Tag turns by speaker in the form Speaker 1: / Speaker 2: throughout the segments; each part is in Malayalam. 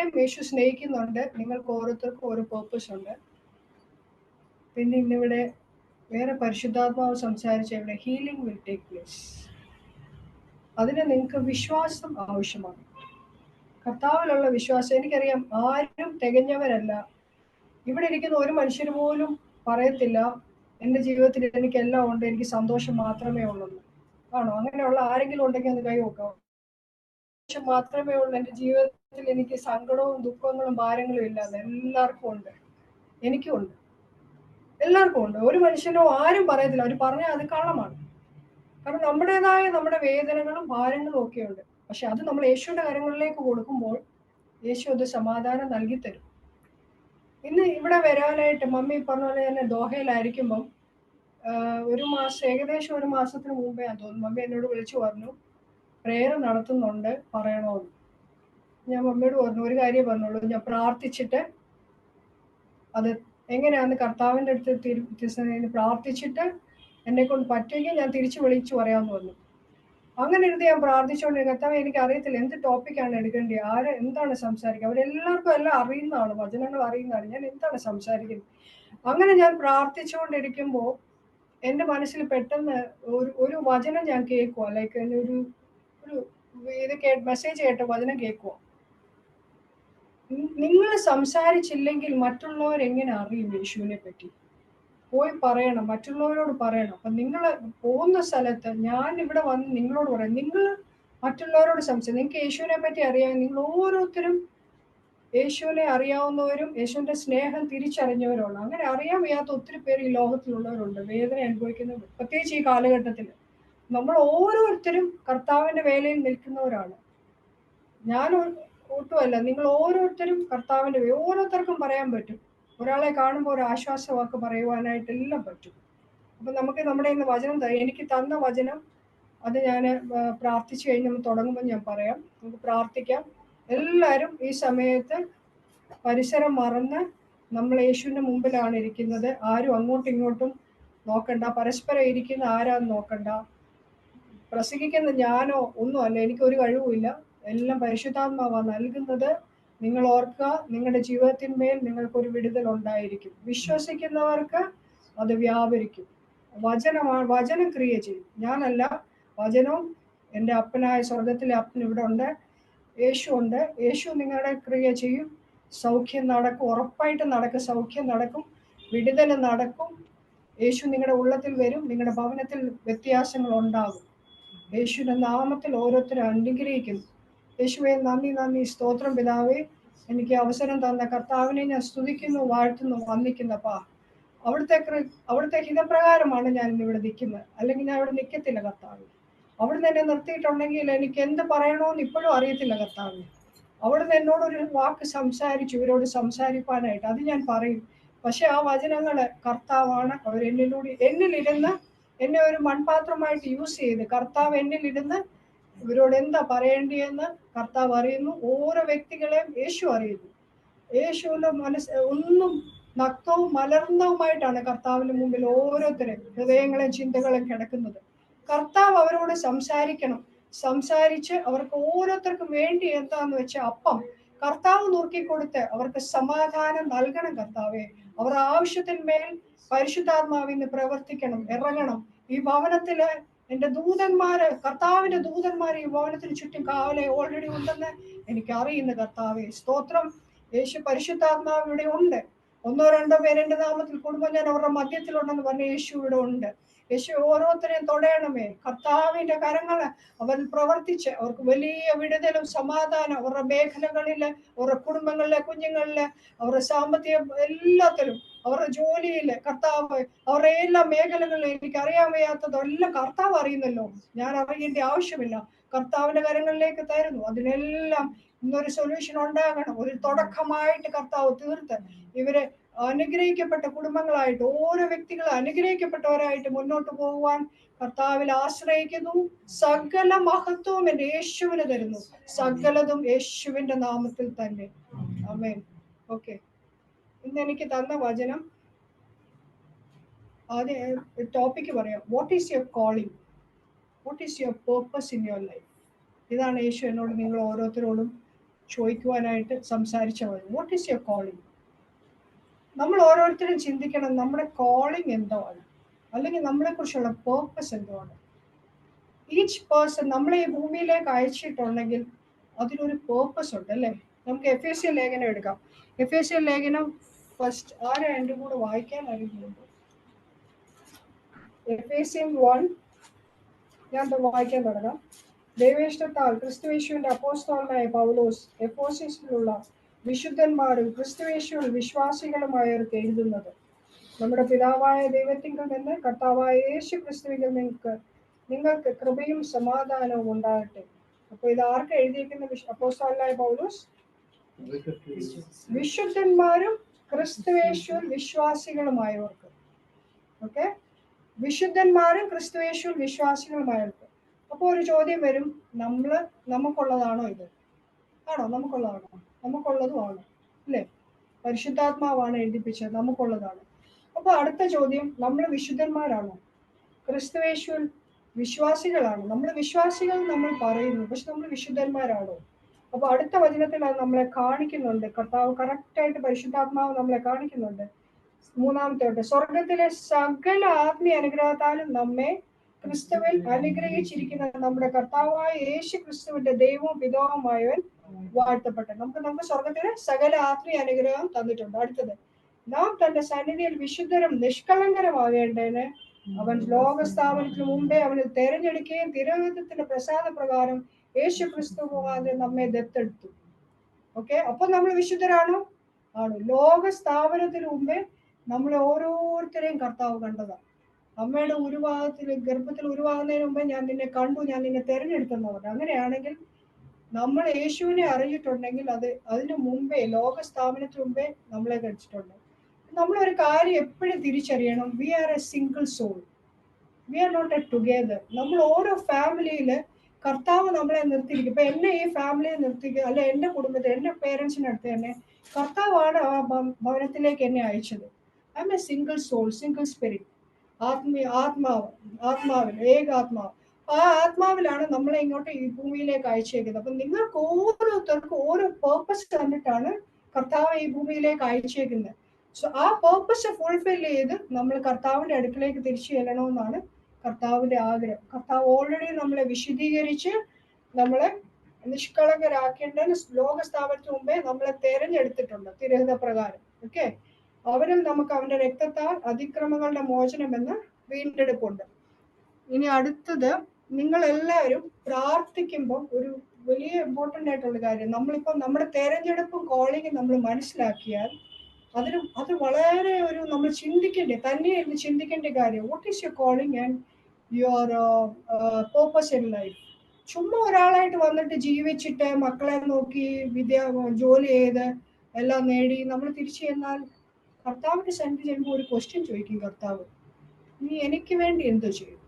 Speaker 1: എല്ലാവരെയും യേശു സ്നേഹിക്കുന്നുണ്ട്. നിങ്ങൾക്ക് ഓരോരുത്തർക്കും ഓരോ പേർപ്പസ് ഉണ്ട്. പിന്നെ ഇന്നിവിടെ വേറെ പരിശുദ്ധാത്മാവ് സംസാരിച്ച ഇവിടെ ഹീലിംഗ് വിൽ ടേക്ക് പ്ലേസ്. അതിന് നിങ്ങൾക്ക് വിശ്വാസം ആവശ്യമാണ്. കർത്താവിലുള്ള വിശ്വാസം. എനിക്കറിയാം ആരും തികഞ്ഞവരല്ല. ഇവിടെ ഇരിക്കുന്ന ഒരു മനുഷ്യർ പോലും പറയത്തില്ല എൻ്റെ ജീവിതത്തിൽ എനിക്കെല്ലാം ഉണ്ട്, എനിക്ക് സന്തോഷം മാത്രമേ ഉള്ളൂ. ആണോ? അങ്ങനെയുള്ള ആരെങ്കിലും ഉണ്ടെങ്കിൽ ഒന്ന് കൈ നോക്കാം. സന്തോഷം മാത്രമേ ഉള്ളൂ, എൻ്റെ ജീവിതത്തിൽ എനിക്ക് സങ്കടവും ദുഃഖങ്ങളും ഭാരങ്ങളും ഇല്ലാതെ. എല്ലാവർക്കും ഉണ്ട്, എനിക്കും ഉണ്ട്, എല്ലാവർക്കും ഉണ്ട്. ഒരു മനുഷ്യനോ ആരും പറയത്തില്ല. അവർ പറഞ്ഞാൽ അത് കള്ളമാണ്. കാരണം നമ്മുടേതായ നമ്മുടെ വേദനകളും ഭാരങ്ങളും ഒക്കെ ഉണ്ട്. പക്ഷെ അത് നമ്മൾ യേശുവിന്റെ കാര്യങ്ങളിലേക്ക് കൊടുക്കുമ്പോൾ യേശു അത് സമാധാനം നൽകി തരും. ഇന്ന് ഇവിടെ വരാനായിട്ട് മമ്മി പറഞ്ഞ പോലെ തന്നെ ദോഹയിലായിരിക്കുമ്പം ഒരു മാസം, ഏകദേശം ഒരു മാസത്തിന് മുമ്പേ തോന്നുന്നു, മമ്മി എന്നോട് വിളിച്ചു പറഞ്ഞു പ്രേയർ നടത്തുന്നുണ്ട്, പറയണമെന്ന്. ഞാൻ മമ്മിയോട് പറഞ്ഞു ഒരു കാര്യം പറഞ്ഞോളൂ, ഞാൻ പ്രാർത്ഥിച്ചിട്ട് അത് എങ്ങനെയാന്ന് കർത്താവിൻ്റെ അടുത്ത് പ്രാർത്ഥിച്ചിട്ട് എന്നെ കൊണ്ട് പറ്റുമെങ്കിൽ ഞാൻ തിരിച്ചു വിളിച്ചു പറയാമെന്ന് പറഞ്ഞു. അങ്ങനെ ഇരുന്ന് ഞാൻ പ്രാർത്ഥിച്ചുകൊണ്ടിരിക്കും. കർത്താവ് എനിക്ക് അറിയത്തില്ല എന്ത് ടോപ്പിക്കാണ് എടുക്കേണ്ടത്, ആര് എന്താണ് സംസാരിക്കുക. അവരെല്ലാവർക്കും എല്ലാം അറിയുന്നതാണ്, വചനങ്ങൾ അറിയുന്നതാണ്, ഞാൻ എന്താണ് സംസാരിക്കുന്നത്. അങ്ങനെ ഞാൻ പ്രാർത്ഥിച്ചുകൊണ്ടിരിക്കുമ്പോൾ എൻ്റെ മനസ്സിൽ പെട്ടെന്ന് ഒരു വചനം ഞാൻ കേൾക്കുക, ലൈക്ക് ഒരു മെസ്സേജ് കേട്ട വചനം കേൾക്കുക. നിങ്ങൾ സംസാരിച്ചില്ലെങ്കിൽ മറ്റുള്ളവർ എങ്ങനെ അറിയും യേശുവിനെ പറ്റി? പോയി പറയണം, മറ്റുള്ളവരോട് പറയണം. അപ്പൊ നിങ്ങൾ പോകുന്ന സ്ഥലത്ത് ഞാൻ ഇവിടെ വന്ന് നിങ്ങളോട് പറയാം, നിങ്ങൾ മറ്റുള്ളവരോട് നിങ്ങൾക്ക് യേശുവിനെ പറ്റി അറിയാം. നിങ്ങൾ ഓരോരുത്തരും യേശുവിനെ അറിയാവുന്നവരും യേശുവിന്റെ സ്നേഹം തിരിച്ചറിഞ്ഞവരുമാണ്. അങ്ങനെ അറിയാൻ വയ്യാത്ത ഒത്തിരി പേര് ഈ ലോകത്തിലുള്ളവരുണ്ട്, വേദന അനുഭവിക്കുന്നവർ. പ്രത്യേകിച്ച് ഈ കാലഘട്ടത്തിൽ നമ്മൾ ഓരോരുത്തരും കർത്താവിന്റെ വേലയിൽ നിൽക്കുന്നവരാണ്. ഞാൻ ഒട്ടുമല്ല, നിങ്ങൾ ഓരോരുത്തരും കർത്താവിന്റെ ഓരോരുത്തർക്കും പറയാൻ പറ്റും. ഒരാളെ കാണുമ്പോൾ ഒരു ആശ്വാസവാക്ക് പറയുവാനായിട്ട് എല്ലാം പറ്റും. അപ്പൊ നമുക്ക് നമ്മുടെ ഇന്ന് വചനം എനിക്ക് തന്ന വചനം അത് ഞാൻ പ്രാർത്ഥിച്ചു കഴിഞ്ഞ് നമ്മൾ തുടങ്ങുമ്പോൾ ഞാൻ പറയാം. നമുക്ക് പ്രാർത്ഥിക്കാം. എല്ലാവരും ഈ സമയത്ത് പരിസരം മറന്ന് നമ്മൾ യേശുവിന്റെ മുമ്പിലാണ് ഇരിക്കുന്നത്. ആരും അങ്ങോട്ടും ഇങ്ങോട്ടും നോക്കണ്ട, പരസ്പരം ഇരിക്കുന്ന ആരാന്ന് നോക്കണ്ട. പ്രസംഗിക്കുന്ന ഞാനോ ഒന്നുമല്ല, എനിക്കൊരു കഴിവുമില്ല, എല്ലാം പരിശുദ്ധാത്മാവാ നൽകുന്നത്. നിങ്ങൾ ഓർക്കുക, നിങ്ങളുടെ ജീവിതത്തിന്മേൽ നിങ്ങൾക്കൊരു വിടുതൽ ഉണ്ടായിരിക്കും. വിശ്വസിക്കുന്നവർക്ക് അത് വ്യാപരിക്കും. വചനം ക്രിയ ചെയ്യും. ഞാനല്ല, വചനവും എൻ്റെ അപ്പനായ സ്വർഗത്തിലെ അപ്പൻ ഇവിടെ ഉണ്ട്, യേശു ഉണ്ട്. യേശു നിങ്ങളുടെ ക്രിയ ചെയ്യും. സൗഖ്യം നടക്കും, ഉറപ്പായിട്ട് നടക്കും. സൗഖ്യം നടക്കും, വിടുതൽ നടക്കും. യേശു നിങ്ങളുടെ ഉള്ളത്തിൽ വരും, നിങ്ങളുടെ ഭവനത്തിൽ വ്യത്യാസങ്ങൾ ഉണ്ടാകും. യേശുവിന്റെ നാമത്തിൽ ഓരോരുത്തരും അനുഗ്രഹിക്കുന്നു. യേശുവെ നന്ദി, സ്തോത്രം പിതാവേ. എനിക്ക് അവസരം തന്ന കർത്താവിനെ ഞാൻ സ്തുതിക്കുന്നു, വാഴ്ത്തുന്നു, വന്ദിക്കുന്നപ്പാ. അവിടുത്തെ ഹിതപ്രകാരമാണ് ഞാൻ ഇവിടെ നിൽക്കുന്നത്, അല്ലെങ്കിൽ ഞാൻ ഇവിടെ നിൽക്കത്തില്ല കർത്താവ്. അവിടുന്ന് എന്നെ നിർത്തിയിട്ടുണ്ടെങ്കിൽ എനിക്ക് എന്ത് പറയണമെന്ന് ഇപ്പോഴും അറിയത്തില്ല കർത്താവ്. അവിടുന്ന് എന്നോടൊരു വാക്ക് സംസാരിച്ചു, ഇവരോട് സംസാരിക്കാനായിട്ട്, അത് ഞാൻ പറയും. പക്ഷെ ആ വചനങ്ങള് കർത്താവാണ്. എന്നിലിരുന്ന് എന്നെ ഒരു മൺപാത്രമായിട്ട് യൂസ് ചെയ്ത് കർത്താവ് എന്നിലിരുന്ന് ഇവരോട് എന്താ പറയേണ്ടിയെന്ന് കർത്താവ് അറിയുന്നു. ഓരോ വ്യക്തികളെയും യേശു അറിയുന്നു. യേശുവിന്റെ ഒന്നും നഗ്നവും മലർന്നവുമായിട്ടാണ് കർത്താവിന് മുമ്പിൽ ഓരോരുത്തരും ഹൃദയങ്ങളും ചിന്തകളും കിടക്കുന്നത്. കർത്താവ് അവരോട് സംസാരിക്കണം. സംസാരിച്ച് അവർക്ക് ഓരോരുത്തർക്കും വേണ്ടി എന്താന്ന് വെച്ചാൽ അപ്പം കർത്താവ് നോക്കിക്കൊടുത്ത് അവർക്ക് സമാധാനം നൽകണം. കർത്താവെ, അവർ ആവശ്യത്തിന്മേൽ പരിശുദ്ധാത്മാവിന്ന് പ്രവർത്തിക്കണം, ഇറങ്ങണം. ഈ ഭവനത്തില് എന്റെ കർത്താവിന്റെ ദൂതന്മാര് ഈ ഭവനത്തിന് ചുറ്റും കാവലെ ഓൾറെഡി ഉണ്ടെന്ന് എനിക്ക് അറിയുന്നു കർത്താവെ. സ്തോത്രം. യേശു പരിശുദ്ധാത്മാവ് ഇവിടെ ഉണ്ട്. 1-2 പേര് എന്റെ നാമത്തിൽ കുടുംബം ഞാൻ അവരുടെ മധ്യത്തിലുണ്ടെന്ന് പറഞ്ഞ യേശു ഇവിടെ ഉണ്ട്. യേശു ഓരോരുത്തരെയും തൊടയണമേ. കർത്താവിന്റെ കരങ്ങള് അവർ പ്രവർത്തിച്ച് അവർക്ക് വലിയ വിടുതലും സമാധാനം അവരുടെ മേഖലകളില്, അവരുടെ കുടുംബങ്ങളിലെ, കുഞ്ഞുങ്ങളില്, അവരുടെ സാമ്പത്തിക എല്ലാത്തിലും, അവരുടെ ജോലിയില്, കർത്താവ് അവരുടെ എല്ലാ മേഖലകളിലും എനിക്ക് അറിയാൻ വയ്യാത്തതെല്ലാം കർത്താവ് അറിയുന്നല്ലോ. ഞാൻ അറിയേണ്ട ആവശ്യമില്ല. കർത്താവിന്റെ കരങ്ങളിലേക്ക് തരുന്നു. അതിനെല്ലാം ഇന്നൊരു സൊല്യൂഷൻ ഉണ്ടാകണം. ഒരു തുടക്കമായിട്ട് കർത്താവ് തീർത്ത് ഇവരെ അനുഗ്രഹിക്കപ്പെട്ട കുടുംബങ്ങളായിട്ട്, ഓരോ വ്യക്തികളെ അനുഗ്രഹിക്കപ്പെട്ടവരായിട്ട് മുന്നോട്ട് പോകുവാൻ കർത്താവിൽ ആശ്രയിക്കുന്നു. സകല മഹത്വവും എൻ്റെ യേശുവിന് തരുന്നു. സകലതും യേശുവിന്റെ നാമത്തിൽ തന്നെ. ആമേൻ. ഓക്കെ, ഇന്ന് എനിക്ക് തന്ന വചനം ആദ്യം ടോപ്പിക്ക് പറയാം. What is your calling? What is your purpose in your life? ഇതാണ് യേശു എന്നോട് നിങ്ങൾ ഓരോരുത്തരോടും ചോദിക്കുവാനായിട്ട് സംസാരിച്ചാൽ മതി. What is your calling? നമ്മൾ ഓരോരുത്തരും ചിന്തിക്കണം, നമ്മുടെ കോളിംഗ് എന്താണ്, അല്ലെങ്കിൽ നമ്മളെക്കുറിച്ചുള്ള പേർപ്പസ് എന്താണ്. ഈച്ച് പേഴ്സൺ നമ്മളെ ഈ ഭൂമിയിലേക്ക് അയച്ചിട്ടുണ്ടെങ്കിൽ അതിനൊരു പേർപ്പസ് ഉണ്ട് അല്ലേ? നമുക്ക് എഫേസ്യ ലേഖനം എടുക്കാം. എഫേസ്യ ലേഖനം ഫസ്റ്റ് ആരാ എൻ്റെ കൂടെ വായിക്കാൻ അറിയുന്നുണ്ട്? എഫേസ്യൻ 1 ഞാൻ വായിക്കാൻ തുടങ്ങാം. ദൈവേഷ്ടത്താൽ ക്രിസ്തുയേശുവിന്റെ അപ്പോസ്തലനായ പൗലോസ് എഫേസ്യയിലുള്ള വിശുദ്ധന്മാരും ക്രിസ്തുയേശുവിൽ വിശ്വാസികളുമായവർക്ക് എഴുതുന്നത്, നമ്മുടെ പിതാവായ ദൈവത്തിങ്കിൽ നിന്ന് കർത്താവായ യേശു ക്രിസ്തുവിൽ നിങ്ങൾക്ക് കൃപയും സമാധാനവും ഉണ്ടാകട്ടെ. അപ്പൊ ഇത് ആർക്ക് എഴുതിയിരിക്കുന്ന? അപ്പോസ്തലനായ പൗലോസ് വിശുദ്ധന്മാരും ക്രിസ്തുയേശുവിൽ വിശ്വാസികളുമായവർക്ക്. ഓക്കെ, വിശുദ്ധന്മാരും ക്രിസ്തുയേശുവിൽ വിശ്വാസികളുമായവർക്ക്. അപ്പോൾ ഒരു ചോദ്യം വരും, നമുക്കുള്ളതാണോ ഇത്? ആണോ? നമുക്കുള്ളതാണോ? നമുക്കുള്ളതുമാണ് അല്ലേ? പരിശുദ്ധാത്മാവാണ് എഴുതിപ്പിച്ചത്, നമുക്കുള്ളതാണ്. അപ്പോൾ അടുത്ത ചോദ്യം, നമ്മൾ വിശുദ്ധന്മാരാണോ? ക്രിസ്തുയേശുവിൽ വിശ്വാസികളാണ്. നമ്മൾ വിശ്വാസികൾ നമ്മൾ പറയുന്നു, പക്ഷെ നമ്മൾ വിശുദ്ധന്മാരാണോ? അപ്പൊ അടുത്ത വചനത്തിൽ അത് നമ്മളെ കാണിക്കുന്നുണ്ട്. കർത്താവ് കറക്റ്റായിട്ട് പരിശുദ്ധാത്മാവ് നമ്മളെ കാണിക്കുന്നുണ്ട്. 3 സ്വർഗത്തിലെ സകല ആത്മീയ അനുഗ്രഹത്താലും നമ്മെ ക്രിസ്തുവിൽ അനുഗ്രഹിച്ചിരിക്കുന്ന നമ്മുടെ കർത്താവായ യേശു ക്രിസ്തുവിന്റെ ദൈവവും പിതാവുമായവൻ വാഴ്ത്തപ്പെട്ടെ. നമുക്ക് സ്വർഗത്തിലെ സകല ആത്മീയ അനുഗ്രഹം തന്നിട്ടുണ്ട്. അടുത്തത്, നാം തന്റെ സന്നിധിയിൽ വിശുദ്ധരും നിഷ്കളങ്കരമാകേണ്ടതിന് അവൻ ലോകസ്ഥാപനത്തിന് മുമ്പേ അവന് തെരഞ്ഞെടുക്കുകയും തിരുവചനത്തിന്റെ പ്രസാദപ്രകാരം യേശു ക്രിസ്തു മുഖാന്തരം നമ്മെ ദത്തെടുത്തു. ഓക്കെ, അപ്പൊ നമ്മൾ വിശുദ്ധരാണോ? ആണ്. ലോക സ്ഥാപനത്തിന് മുമ്പേ നമ്മളെ ഓരോരുത്തരെയും കർത്താവ് കണ്ടതാണ്. അമ്മയുടെ ഗർഭത്തിൽ ഉരുവാകുന്നതിന് മുമ്പേ ഞാൻ നിന്നെ കണ്ടു, ഞാൻ നിന്നെ തെരഞ്ഞെടുത്തെന്ന് പറഞ്ഞു. അങ്ങനെയാണെങ്കിൽ നമ്മൾ യേശുവിനെ അറിഞ്ഞിട്ടുണ്ടെങ്കിൽ അതിനു മുമ്പേ, ലോക സ്ഥാപനത്തിന് മുമ്പേ നമ്മളെ കഴിച്ചിട്ടുണ്ട്. നമ്മളൊരു കാര്യം എപ്പോഴും തിരിച്ചറിയണം, we are a single soul, we are not a together. നമ്മൾ ഓരോ ഫാമിലിയിൽ കർത്താവ് നമ്മളെ നിർത്തിയിരിക്കും. ഇപ്പൊ എന്നെ ഈ ഫാമിലിയെ നിർത്തിക്കുക, അല്ലെ എന്റെ കുടുംബത്തെ, എന്റെ പേരൻസിനടുത്ത് തന്നെ കർത്താവാണ് ആ ഭവനത്തിലേക്ക് എന്നെ അയച്ചത്. I am a single soul, single spirit. ആത്മാവിൽ ഏകാത്മാവ്, ആ ആത്മാവിലാണ് നമ്മളെ ഇങ്ങോട്ട് ഈ ഭൂമിയിലേക്ക് അയച്ചേക്കുന്നത്. അപ്പൊ നിങ്ങൾക്ക് ഓരോരുത്തർക്കും ഓരോ പേർപ്പസ് കണ്ടിട്ടാണ് കർത്താവ് ഈ ഭൂമിയിലേക്ക് അയച്ചേക്കുന്നത്. സോ ആ പേർപ്പസ് ഫുൾഫിൽ ചെയ്ത് നമ്മൾ കർത്താവിന്റെ അടുക്കിലേക്ക് തിരിച്ചു ചെല്ലണമെന്നാണ് കർത്താവിന്റെ ആഗ്രഹം. കർത്താവ് ഓൾറെഡി നമ്മളെ വിശുദ്ധീകരിച്ച് നമ്മളെ നിഷ്കളങ്കരാക്കേണ്ട ലോക സ്ഥാപനത്തിന് മുമ്പേ നമ്മളെ തെരഞ്ഞെടുത്തിട്ടുണ്ട് തിരുഹിത പ്രകാരം. ഓക്കെ, അവരിൽ നമുക്ക് അവന്റെ രക്തത്താൽ അതിക്രമങ്ങളുടെ മോചനം എന്ന വീണ്ടെടുപ്പുണ്ട്. ഇനി അടുത്തത്, നിങ്ങൾ എല്ലാവരും പ്രാർത്ഥിക്കുമ്പോൾ ഒരു വലിയ ഇമ്പോർട്ടൻ്റ് ആയിട്ടുള്ള കാര്യം, നമ്മളിപ്പോൾ നമ്മുടെ തെരഞ്ഞെടുപ്പും കോളിങ്ങും നമ്മൾ മനസ്സിലാക്കിയാൽ അത് വളരെ നമ്മൾ തന്നെ ഇരുന്ന് ചിന്തിക്കേണ്ട കാര്യം. What is your calling and your purpose in life? ചുമ്മാ ഒരാളായിട്ട് വന്നിട്ട് ജീവിച്ചിട്ട് മക്കളെ നോക്കി ജോലി ചെയ്ത് എല്ലാം നേടി നമ്മൾ തിരിച്ചു ചെന്നാൽ കർത്താവിന്റെ സന്നിധി ചെല്ലുമ്പോൾ ഒരു ക്വസ്റ്റ്യൻ ചോദിക്കും കർത്താവ്, നീ എനിക്ക് വേണ്ടി എന്തോ ചെയ്തു?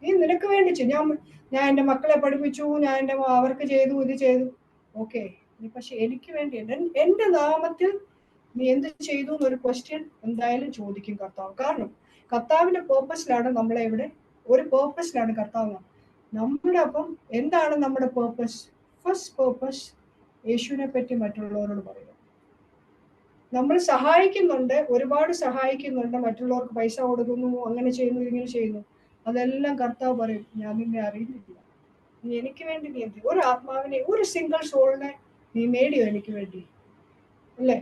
Speaker 1: നീ നിനക്ക് വേണ്ടി ചെയ്തു. ഞാൻ എൻ്റെ മക്കളെ പഠിപ്പിച്ചു, ഞാൻ അവർക്ക് ചെയ്തു, ഇത് ചെയ്തു. ഓക്കെ, പക്ഷെ എനിക്ക് വേണ്ടി എൻ്റെ നാമത്തിൽ നീ എന്ത് ചെയ്തു എന്നൊരു ക്വസ്റ്റ്യൻ എന്തായാലും ചോദിക്കും കർത്താവ്. കാരണം കർത്താവിന്റെ പേർപ്പസിലാണ് നമ്മളെ ഇവിടെ, ഒരു പേർപ്പസിലാണ് കർത്താവ് നമ്മുടെ. അപ്പം എന്താണ് നമ്മുടെ പേർപ്പസ്? ഫസ്റ്റ് പേർപ്പസ് യേശുവിനെ പറ്റി മറ്റുള്ളവരോട് പറയുക. നമ്മൾ സഹായിക്കുന്നുണ്ട്, ഒരുപാട് സഹായിക്കുന്നുണ്ട്, മറ്റുള്ളവർക്ക് പൈസ കൊടുക്കുന്നു, അങ്ങനെ ചെയ്യുന്നു, ഇങ്ങനെ ചെയ്യുന്നു. അതെല്ലാം കർത്താവ് പറയും, ഞാൻ നിന്നെ അറിയുന്നില്ല, നീ എനിക്ക് വേണ്ടി നീ എന്ത്, ഒരു ആത്മാവിനെ, ഒരു സിംഗിൾ സോളിനെ നീ നേടിയോ എനിക്ക് വേണ്ടി? അല്ലേ?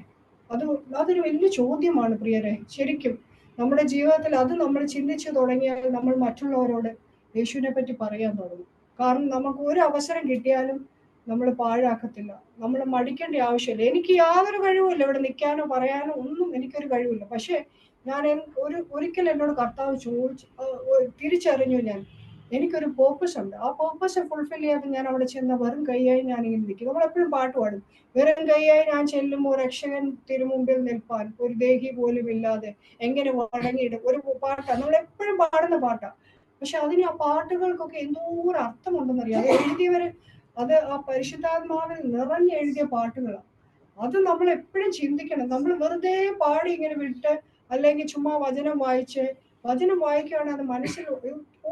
Speaker 1: അതൊരു വലിയ ചോദ്യമാണ് പ്രിയരെ. ശരിക്കും നമ്മുടെ ജീവിതത്തിൽ അത് നമ്മൾ ചിന്തിച്ചു തുടങ്ങിയാൽ നമ്മൾ മറ്റുള്ളവരോട് യേശുവിനെ പറ്റി പറയാൻ തുടങ്ങും. കാരണം നമുക്ക് ഒരു അവസരം കിട്ടിയാലും നമ്മൾ പാഴാക്കത്തില്ല, നമ്മൾ മടിക്കേണ്ട ആവശ്യമില്ല. എനിക്ക് യാതൊരു കഴിവുമില്ല ഇവിടെ നിൽക്കാനോ പറയാനോ ഒന്നും, എനിക്കൊരു കഴിവില്ല. പക്ഷെ ഞാൻ ഒരിക്കൽ എന്നോട് കർത്താവ് തിരിച്ചറിഞ്ഞു, എനിക്കൊരു പേർപ്പസ് ഉണ്ട്. ആ പേർപ്പസ് ഫുൾഫിൽ ചെയ്യാതെ ഞാൻ അവിടെ ചെന്ന വെറും കൈയായി ഞാൻ ഇങ്ങനെ നിൽക്കും. നമ്മളെപ്പോഴും പാട്ട് പാടും, വെറും കൈയായി ഞാൻ ചെല്ലുമ്പോൾ രക്ഷകൻ തിരുമുമ്പിൽ നിൽപ്പാൻ ഒരു ദേഹി പോലും ഇല്ലാതെ എങ്ങനെ വഴങ്ങിയിടും, ഒരു പാട്ടാണ് നമ്മളെപ്പോഴും പാടുന്ന പാട്ടാണ്. പക്ഷെ ആ പാട്ടുകൾക്കൊക്കെ എന്തോ ഒരു അർത്ഥമുണ്ടെന്നറിയാം. അത് എഴുതിയവര്, അത് ആ പരിശുദ്ധാത്മാവിൽ നിറഞ്ഞെഴുതിയ പാട്ടുകളാണ്. അത് നമ്മൾ എപ്പോഴും ചിന്തിക്കണം. നമ്മൾ വെറുതെ പാടി ഇങ്ങനെ വിട്ട്, അല്ലെങ്കിൽ ചുമ്മാ വചനം വായിക്കുകയാണെങ്കിൽ അത് മനസ്സിൽ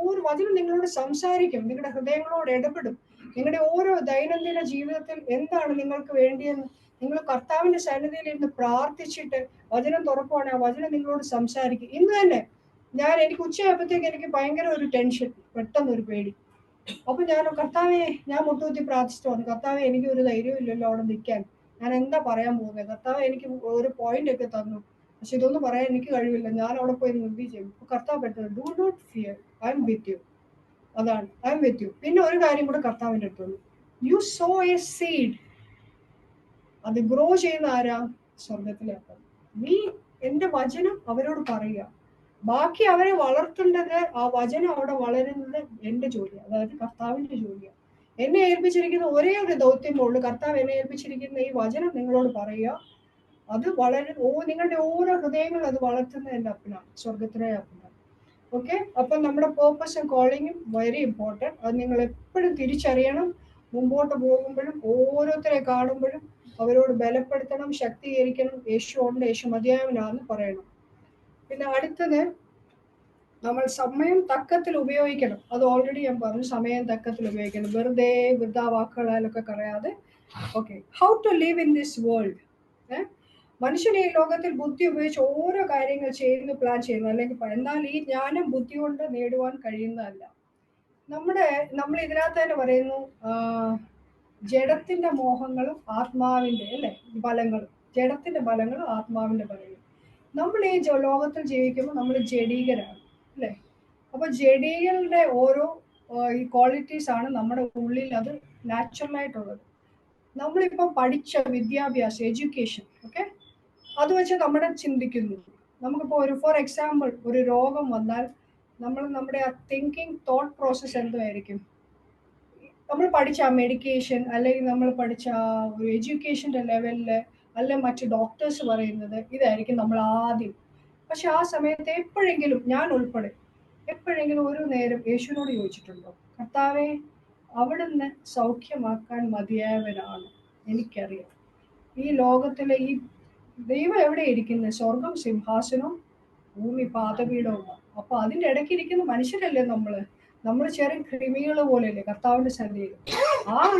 Speaker 1: ഒരു വചനം നിങ്ങളോട് സംസാരിക്കും, നിങ്ങളുടെ ഹൃദയങ്ങളോട് ഇടപെടും. നിങ്ങളുടെ ഓരോ ദൈനംദിന ജീവിതത്തിൽ എന്താണ് നിങ്ങൾക്ക് വേണ്ടിയെന്ന് നിങ്ങൾ കർത്താവിന്റെ സന്നിധിയിൽ ഇരുന്ന് പ്രാർത്ഥിച്ചിട്ട് വചനം തുറക്കുവാണ്, ആ വചനം നിങ്ങളോട് സംസാരിക്കും. ഇന്ന് തന്നെ എനിക്ക് ഉച്ചയായപ്പോഴത്തേക്ക് എനിക്ക് ഭയങ്കര ഒരു ടെൻഷൻ, പെട്ടെന്ന് ഒരു പേടി. അപ്പൊ ഞാൻ കർത്താവെ, ഞാൻ മുട്ടുകുത്തി പ്രാർത്ഥിച്ചിട്ട് വന്നു, കർത്താവെ എനിക്ക് ഒരു ധൈര്യം ഇല്ലല്ലോ അവിടെ നിൽക്കാൻ, ഞാൻ എന്താ പറയാൻ പോകുന്നത്, കർത്താവ് എനിക്ക് ഒരു പോയിന്റ് ഒക്കെ തന്നു, പക്ഷെ ഇതൊന്നും പറയാൻ എനിക്ക് കഴിവില്ല, ഞാൻ അവിടെ പോയി എന്ത് ചെയ്യും. കർത്താവ് പെട്ടെന്ന് do not fear, I am with you. അതാണ്, ഐ എം വിത്ത് യു. പിന്നെ ഒരു കാര്യം കൂടെ കർത്താവിന്റെ അടുത്തുള്ളൂ, യു സോ എ സീഡ്. അത് ഗ്രോ ചെയ്യുന്ന ആരാ? സ്വർഗത്തിലെ അപ്പം. നീ എന്റെ വചനം അവരോട് പറയുക, ബാക്കി അവരെ വളർത്തേണ്ടത്, ആ വചനം അവിടെ വളരുന്നത് എന്റെ ജോലിയാണ്, അതായത് കർത്താവിന്റെ ജോലിയാണ്. എന്നെ ഏൽപ്പിച്ചിരിക്കുന്ന ഒരേ ഒരു ദൗത്യമേ ഉള്ളൂ, കർത്താവ് എന്നെ ഏൽപ്പിച്ചിരിക്കുന്ന ഈ വചനം നിങ്ങളോട് പറയുക, അത് നിങ്ങളുടെ ഓരോ ഹൃദയങ്ങളും അത് വളർത്തുന്നത് എന്റെ അപ്പനാണ്, സ്വർഗത്തിലെ അപ്പനാണ്. ഓക്കെ, അപ്പൊ നമ്മുടെ പേർപ്പസും കോളിങ്ങും വെരി ഇമ്പോർട്ടൻറ്റ്. അത് നിങ്ങൾ എപ്പോഴും തിരിച്ചറിയണം. മുമ്പോട്ട് പോകുമ്പോഴും ഓരോരുത്തരെ കാണുമ്പോഴും അവരോട് ബലപ്പെടുത്തണം, ശക്തീകരിക്കണം. യേശു ഉണ്ട്, യേശു മതിയായവനാണെന്ന് പറയണം. പിന്നെ അടുത്തത്, നമ്മൾ സമയം തക്കത്തിൽ ഉപയോഗിക്കണം. അത് ഓൾറെഡി ഞാൻ പറഞ്ഞു, സമയം തക്കത്തിൽ ഉപയോഗിക്കണം, വെറുതെ വൃദ്ധാവാക്കുകളാലൊക്കെ കളയാതെ. Okay, how to live in this world. മനുഷ്യന് ഈ ലോകത്തിൽ ബുദ്ധി ഉപയോഗിച്ച് ഓരോ കാര്യങ്ങൾ ചെയ്യുന്നു, പ്ലാൻ ചെയ്യുന്നു, അല്ലെങ്കിൽ എന്നാൽ ഈ ജ്ഞാനം ബുദ്ധി കൊണ്ട് നേടുവാൻ കഴിയുന്നതല്ല. നമ്മൾ ഇതിനകത്ത് തന്നെ പറയുന്നു, ജഡത്തിന്റെ മോഹങ്ങളും ആത്മാവിന്റെ ഫലങ്ങളും. ജഡത്തിന്റെ ഫലങ്ങളും ആത്മാവിന്റെ ഫലങ്ങളും. നമ്മൾ ഈ ലോകത്തിൽ ജീവിക്കുമ്പോൾ നമ്മൾ ജഡീകരാണ്, അല്ലെ? അപ്പൊ ജഡീകളുടെ ഓരോ ഈ ക്വാളിറ്റീസ് ആണ് നമ്മുടെ ഉള്ളിൽ, അത് നാച്ചുറൽ ആയിട്ടുള്ളത്. നമ്മളിപ്പം പഠിച്ച വിദ്യാഭ്യാസം, എഡ്യൂക്കേഷൻ, ഓക്കെ, അത് വെച്ച് നമ്മുടെ ചിന്തിക്കുന്നു. നമുക്കിപ്പോ ഫോർ എക്സാമ്പിൾ ഒരു രോഗം വന്നാൽ നമ്മുടെ ആ തിങ്കിങ്, തോട്ട് പ്രോസസ് എന്തായിരിക്കും? നമ്മൾ പഠിച്ച മെഡിക്കേഷൻ, അല്ലെങ്കിൽ നമ്മൾ പഠിച്ച ഒരു എഡ്യൂക്കേഷൻ്റെ ലെവലിൽ, അല്ലെ മറ്റ് ഡോക്ടേഴ്സ് പറയുന്നത് ഇതായിരിക്കും നമ്മൾ ആദ്യം. പക്ഷെ ആ സമയത്ത് എപ്പോഴെങ്കിലും ഞാൻ ഉൾപ്പെടെ എപ്പോഴെങ്കിലും ഒരു നേരം യേശുവിനോട് ചോദിച്ചിട്ടുണ്ടോ, കർത്താവെ, അവിടുന്ന് സൗഖ്യമാക്കാൻ മതിയായവനാണ്, എനിക്കറിയാം. ഈ ലോകത്തിലെ ഈ ദൈവം എവിടെ ഇരിക്കുന്നത്? സ്വർഗം സിംഹാസനവും ഭൂമി പാദപീഠവുമാണ്. അപ്പൊ അതിന്റെ ഇടയ്ക്ക് ഇരിക്കുന്ന മനുഷ്യരല്ലേ നമ്മൾ ചെറിയ കൃമികൾ പോലെയല്ലേ കർത്താവിന്റെ സന്നിധിയിൽ.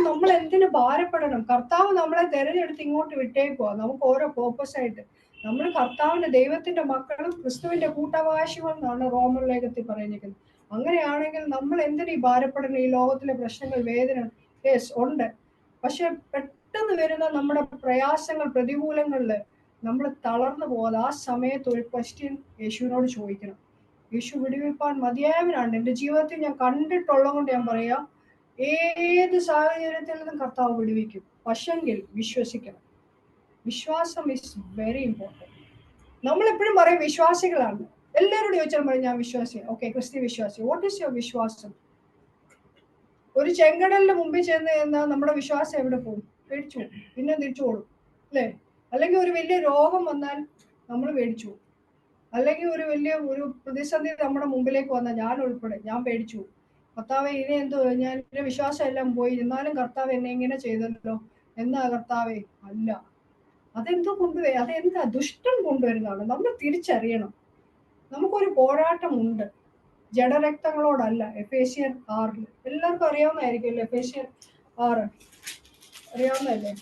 Speaker 1: നമ്മൾ എന്തിനു ഭാരപ്പെടണം? കർത്താവ് നമ്മളെ തെരഞ്ഞെടുത്ത് ഇങ്ങോട്ട് വിട്ടേക്കുവാ, നമുക്ക് ഓരോ പേർപ്പസ് ആയിട്ട്. നമ്മൾ കർത്താവിന്റെ ദൈവത്തിന്റെ മക്കളും ക്രിസ്തുവിന്റെ കൂട്ടവകാശികളും എന്നാണ് റോമർ ലേഖത്തിൽ പറഞ്ഞിരിക്കുന്നത്. അങ്ങനെയാണെങ്കിൽ നമ്മൾ എന്തിനീ ഭാരപ്പെടണം? ഈ ലോകത്തിലെ പ്രശ്നങ്ങൾ, വേദന ഉണ്ട്, പക്ഷെ പെട്ടെന്ന് വരുന്ന നമ്മുടെ പ്രയാസങ്ങൾ, പ്രതികൂലങ്ങളില് നമ്മൾ തളർന്നു പോകാതെ ആ സമയത്ത് ഒരു ക്വസ്റ്റ്യൻ യേശുവിനോട് ചോദിക്കണം. യേശു വിടുവിപ്പാൻ മതിയായവനാണ്. എൻ്റെ ജീവിതത്തിൽ ഞാൻ കണ്ടിട്ടുള്ളത് കൊണ്ട് ഞാൻ പറയാം, ഏത് സാഹചര്യത്തിൽ നിന്നും കർത്താവ് വിടുവിക്കും. പക്ഷെങ്കിൽ വിശ്വസിക്കണം. വിശ്വാസം ഇസ് വെരി ഇമ്പോർട്ടൻറ്റ്. നമ്മളെപ്പോഴും പറയും വിശ്വാസികളാണ്, എല്ലാവരോടും ചോദിച്ചാൽ പറയും ഞാൻ വിശ്വാസിയാണ്. ഓക്കെ, ക്രിസ്ത്യ വിശ്വാസി. വാട്ട് ഈസ് യുവർ വിശ്വാസം? ഒരു ചെങ്കടലിന് മുമ്പിൽ ചെന്ന് നമ്മുടെ വിശ്വാസം എവിടെ പോകും? പേടിച്ചു പോകും, പിന്നെ തിരിച്ചു ഓടും, അല്ലേ? അല്ലെങ്കിൽ ഒരു വലിയ രോഗം വന്നാൽ നമ്മൾ പേടിച്ചു പോകും. അല്ലെങ്കിൽ ഒരു പ്രതിസന്ധി നമ്മുടെ മുമ്പിലേക്ക് വന്നാൽ ഞാൻ ഉൾപ്പെടെ ഞാൻ പേടിച്ചു പോകും. കർത്താവെ, ഇനി എന്തോ, ഞാൻ എൻ്റെ വിശ്വാസം എല്ലാം പോയി, എന്നാലും കർത്താവ് എന്നെ ഇങ്ങനെ ചെയ്തല്ലോ, എന്നാ കർത്താവെ? അല്ല, അതെന്തോ അതെന്താ ദുഷ്ടൻ കൊണ്ടുവരുന്നതാണ്. നമ്മൾ തിരിച്ചറിയണം, നമുക്കൊരു പോരാട്ടമുണ്ട്, ജഡരക്തങ്ങളോടല്ല. എഫേസ്യർ 6 എല്ലാവർക്കും അറിയാവുന്നതായിരിക്കുമല്ലോ. എഫേസ്യർ 6 അറിയാവുന്നതല്ലേ?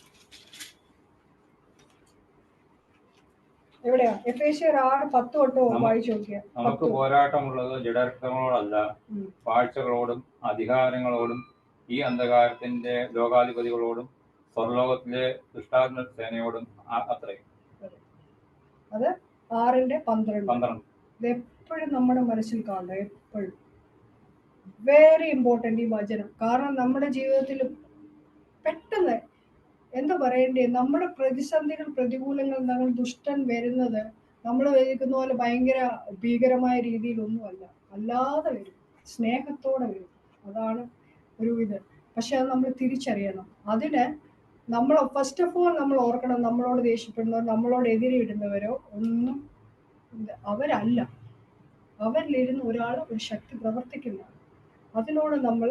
Speaker 1: എവിടെയാ? എഫേസ്യർ 6:10 തൊട്ട് വായിച്ചു നോക്കിയാ.
Speaker 2: നമുക്ക് പോരാട്ടമുള്ളത് ജഡരക്തങ്ങളോടല്ല, വാഴ്ചകളോടും അധികാരങ്ങളോടും ഈ അന്ധകാരത്തിന്റെ ലോകാധിപതികളോടും സ്വർലോകത്തിലെ ദുഷ്ടാത്മ സേനയോടും അത്രേ.
Speaker 1: അത് 6:12. ഇത് എപ്പോഴും നമ്മുടെ മനസ്സിൽ കാണണം, എപ്പോഴും. വെരി ഇമ്പോർട്ടൻ്റ് ഈ വചനം. കാരണം നമ്മുടെ ജീവിതത്തിൽ പെട്ടെന്ന് എന്താ പറയണ്ടേ, നമ്മുടെ പ്രതിസന്ധികൾ, പ്രതികൂലങ്ങൾ, നമ്മൾ ദുഷ്ടൻ വരുന്നത് നമ്മൾ വിചാരിക്കുന്ന പോലെ ഭയങ്കര ഭീകരമായ രീതിയിലൊന്നുമല്ല, അല്ലാതെ വരും, സ്നേഹത്തോടെ വരും. അതാണ് ഒരു ഇത്. പക്ഷെ അത് നമ്മൾ തിരിച്ചറിയണം. അതിന് നമ്മൾ ഫസ്റ്റ് ഓഫ് ഓൾ നമ്മൾ ഓർക്കണം, നമ്മളോട് ദേഷ്യപ്പെടുന്നവർ, നമ്മളോട് എതിരിടുന്നവരോ ഒന്നും അവരല്ല. അവരിലിരുന്ന് ഒരാൾ ഒരു ശക്തി പ്രവർത്തിക്കുന്ന, അതിനോട് നമ്മൾ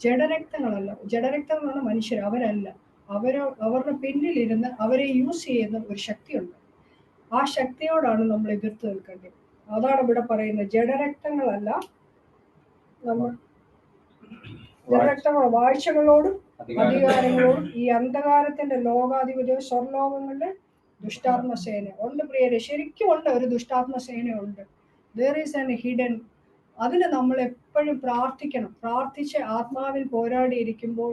Speaker 1: ജഡരക്തങ്ങളല്ല, ജഡരക്തങ്ങളാണ് മനുഷ്യർ, അവരല്ല. അവരുടെ പിന്നിലിരുന്ന് അവരെ യൂസ് ചെയ്യുന്ന ഒരു ശക്തിയുണ്ട്. ആ ശക്തിയോടാണ് നമ്മൾ എതിർത്ത് നിൽക്കേണ്ടത്. അതാണ് ഇവിടെ പറയുന്നത്. ജഡരക്തങ്ങളല്ല നമ്മൾ ജഡരക്തങ്ങളോ വാഴ്ചകളോടും അധികാരങ്ങളോടും ഈ അന്ധകാരത്തിന്റെ ലോകാധിപതിയോ സ്വർലോകങ്ങളുടെ ദുഷ്ടാത്മ സേന ഉണ്ട്. പ്രിയരെ, ശരിക്കും ഉണ്ട്, ഒരു ദുഷ്ടാത്മ സേന ഉണ്ട്. There is an hidden. അതിന് നമ്മൾ എപ്പോഴും പ്രാർത്ഥിക്കണം. പ്രാർത്ഥിച്ച് ആത്മാവിൽ പോരാടിയിരിക്കുമ്പോൾ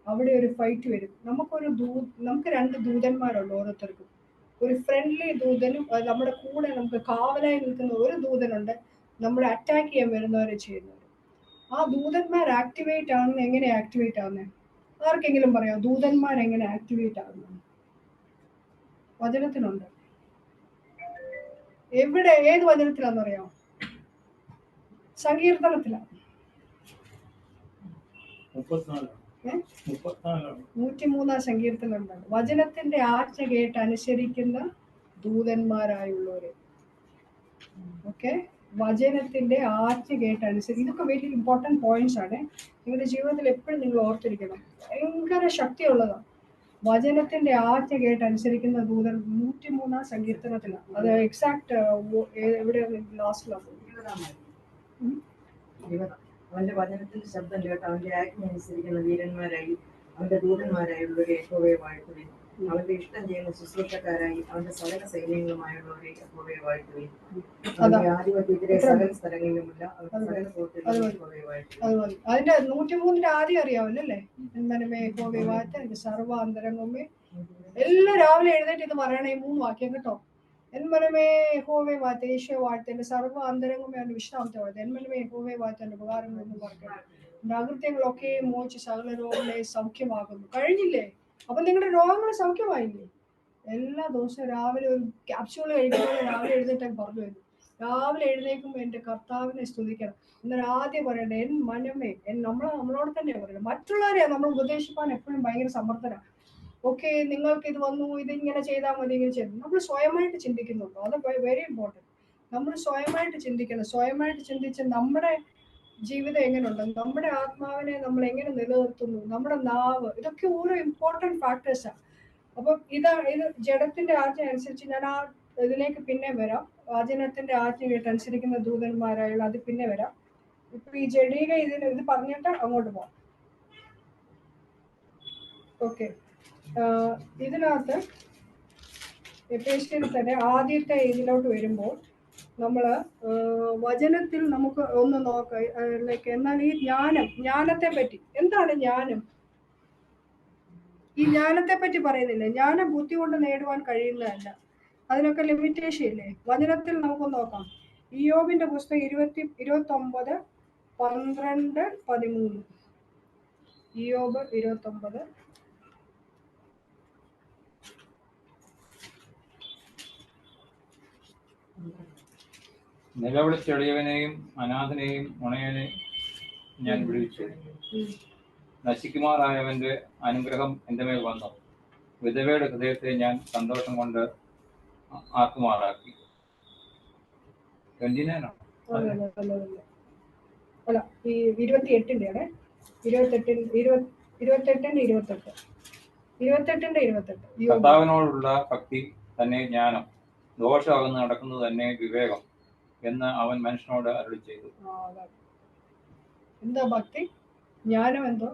Speaker 1: അവിടെ ഒരു ഫൈറ്റ് വരും. നമുക്ക് 2 ദൂതന്മാരുണ്ട് ഓരോരുത്തർക്കും. ഒരു ഫ്രണ്ട്ലി ദൂതനും നമ്മുടെ കൂടെ നമുക്ക് കാവലായി നിൽക്കുന്ന ഒരു ദൂതനുണ്ട്, നമ്മളെ അറ്റാക്ക് ചെയ്യാൻ വരുന്നവരെ ചെയ്യുന്നവർ. ആ ദൂതന്മാർ ആക്ടിവേറ്റ് ആകുന്നത് എങ്ങനെ ആക്ടിവേറ്റ് ആകുന്നത്? ആർക്കെങ്കിലും പറയാം ദൂതന്മാർ എങ്ങനെ ആക്ടിവേറ്റ് ആകുന്നത്? വചനത്തിലുണ്ട്. എവിടെ, ഏത് വചനത്തിലാണെന്നറിയാം? സങ്കീർത്തനത്തിലാണ്. 103 സങ്കീർത്തനമുണ്ട്. വചനത്തിന്റെ ആജ്ഞ കേട്ട് അനുസരിക്കുന്ന ദൂതന്മാരായുള്ളവരെ. ഓക്കെ, വചനത്തിന്റെ ആജ്ഞ കേട്ട് അനുസരിച്ച്, ഇതൊക്കെ വലിയ ഇമ്പോർട്ടൻറ്റ് പോയിന്റ്സ് ആണ്. നിങ്ങളുടെ ജീവിതത്തിൽ എപ്പോഴും നിങ്ങൾ ഓർത്തിരിക്കണം. ഭയങ്കര ശക്തിയുള്ളതാണ്. വചനത്തിന്റെ ആജ്ഞ കേട്ട് അനുസരിക്കുന്ന ദൂതൻ 103 സങ്കീർത്തനത്തിലാണ്. അത് എക്സാക്ട് എവിടെയാണ്? ലാസ്റ്റിലാണ്.
Speaker 3: അവന്റെ വചനത്തിന്റെ ശബ്ദം കേട്ട് അവന്റെ ആജ്ഞ അനുസരിക്കുന്ന വീരന്മാരായി അവന്റെ ദൂതന്മാരായുള്ളവരെ യഹോവയെ വാഴ്ത്തുവിൻ. അവന്റെ ഇഷ്ടം ചെയ്യുന്ന ശുശ്രൂഷക്കാരായി അവന്റെ സകല സൈന്യങ്ങളുമായുള്ളവരെ യഹോവയെ വാഴ്ത്തുവിൻ. അവന്റെ ആധിപത്യത്തിലെ സകല സ്ഥലങ്ങളിലുമില്ല അവന്റെ സകല സുഹൃത്തുക്കളെ യഹോവയെ വാഴ്ത്തുവിൻ.
Speaker 1: അതിന്റെ 103 ആദ്യം അറിയാമല്ലോ അല്ലേ? എന്മനമേ യഹോവയെ വാഴ്ത്ത, എന്റെ സർവ്വാന്തരംഗമേ. എല്ലാം രാവിലെ എഴുന്നേറ്റ് ഇത് പറയണേ, 3 വാക്യം കേട്ടോ. എന്മനമേ യഹോവയെ വാഴ്ത്ത, യേശുവെ വാഴ്ത്ത, എന്റെ സർവ്വ അന്തരംഗമേ അവന്റെ വിശ്രാമത്തെ വാഴ്ത്ത. എന്മനമേ യഹോവയെ വാഴ്ത്ത, എന്റെ ഉപകാരങ്ങളൊന്നും മറക്കരുത്. എന്റെ അകൃത്യങ്ങളൊക്കെ മോചിച്ച് സകല രോഗങ്ങളെ സൗഖ്യമാകുന്നു. കഴിഞ്ഞില്ലേ? അപ്പൊ നിങ്ങളുടെ രോഗങ്ങൾ സൗഖ്യമായില്ലേ? എല്ലാ ദിവസവും രാവിലെ ഒരു ക്യാപ്സ്യൂൾ കഴിക്കുമ്പോൾ രാവിലെ എഴുന്നേറ്റാൻ പറഞ്ഞു വരുന്നു. രാവിലെ എഴുന്നേൽക്കുമ്പോൾ എന്റെ കർത്താവിനെ സ്തുതിക്കണം. എന്നാൽ ആദ്യം പറയണ്ടേ, എൻ മനമേ. നമ്മളോട് തന്നെയാണ് പറയുന്നത്. മറ്റുള്ളവരെ നമ്മൾ ഉപദേശിക്കാൻ എപ്പോഴും ഭയങ്കര സമർത്ഥരാണ്. ഓക്കെ, നിങ്ങൾക്ക് ഇത് വന്നു, ഇതിങ്ങനെ ചെയ്താൽ മതി, ഇങ്ങനെ ചെയ്തു. നമ്മൾ സ്വയമായിട്ട് ചിന്തിക്കുന്നുണ്ടോ? അത് വെരി ഇമ്പോർട്ടൻറ്റ്. നമ്മൾ സ്വയമായിട്ട് ചിന്തിക്കണം. സ്വയമായിട്ട് ചിന്തിച്ച് നമ്മുടെ ജീവിതം എങ്ങനെയുണ്ട്, നമ്മുടെ ആത്മാവിനെ നമ്മൾ എങ്ങനെ നിലനിർത്തുന്നു, നമ്മുടെ നാവ്, ഇതൊക്കെ ഓരോ ഇമ്പോർട്ടൻറ്റ് ഫാക്ടേഴ്സാണ്. അപ്പം ഇത് ജഡത്തിന്റെ ആജ്ഞ അനുസരിച്ച് ഞാൻ ആ ഇതിലേക്ക് പിന്നെ വരാം. വചനത്തിന്റെ ആജ്ഞ കേട്ട് അനുസരിക്കുന്ന ദൂതന്മാരായുള്ള അത് പിന്നെ വരാം. ഇപ്പൊ ഈ ജഡീക ഇത് പറഞ്ഞിട്ട് അങ്ങോട്ട് പോവാം. ഓക്കെ, ഇതിനകത്ത് എഫേസ്യരിൽ തന്നെ ആദ്യത്തെ ഇതിലോട്ട് വരുമ്പോൾ നമ്മൾ വചനത്തിൽ നമുക്ക് ഒന്ന് നോക്കാം. ലൈക്ക് എന്നാൽ ഈ ജ്ഞാനത്തെ പറ്റി, എന്താണ് ജ്ഞാനം? ഈ ജ്ഞാനത്തെ പറ്റി പറയുന്നില്ല. ജ്ഞാനം ബുദ്ധി കൊണ്ട് നേടുവാൻ കഴിയുന്നതല്ല, അതിനൊക്കെ ലിമിറ്റേഷൻ ഇല്ലേ? വചനത്തിൽ നമുക്ക് നോക്കാം. ഇയ്യോബിന്റെ പുസ്തകം 29:12-13. ഇയ്യോബ് 29.
Speaker 2: നിലവിളിച്ചെളിയവനെയും അനാഥനെയും ഉണയനെ ഞാൻ വിളിച്ചു. നശിക്കുമാറായവന്റെ അനുഗ്രഹം എന്റെ മേൽ വന്നു. വിധവയുടെ ഹൃദയത്തെ ഞാൻ സന്തോഷം കൊണ്ട് ആക്കുമാറാക്കി.
Speaker 1: അല്ല, ഈ 28-ന്റെ 28.
Speaker 2: കർത്താവിനോടുള്ള ഭക്തി തന്നെ ജ്ഞാനം, ദോഷമാകുന്ന നടക്കുന്നത് തന്നെ വിവേകം എന്ന് അവൻ മനുഷ്യനോട് അരുളി ചെയ്തു.
Speaker 1: എന്താ ഭക്തി? ജ്ഞാനം എന്തോ?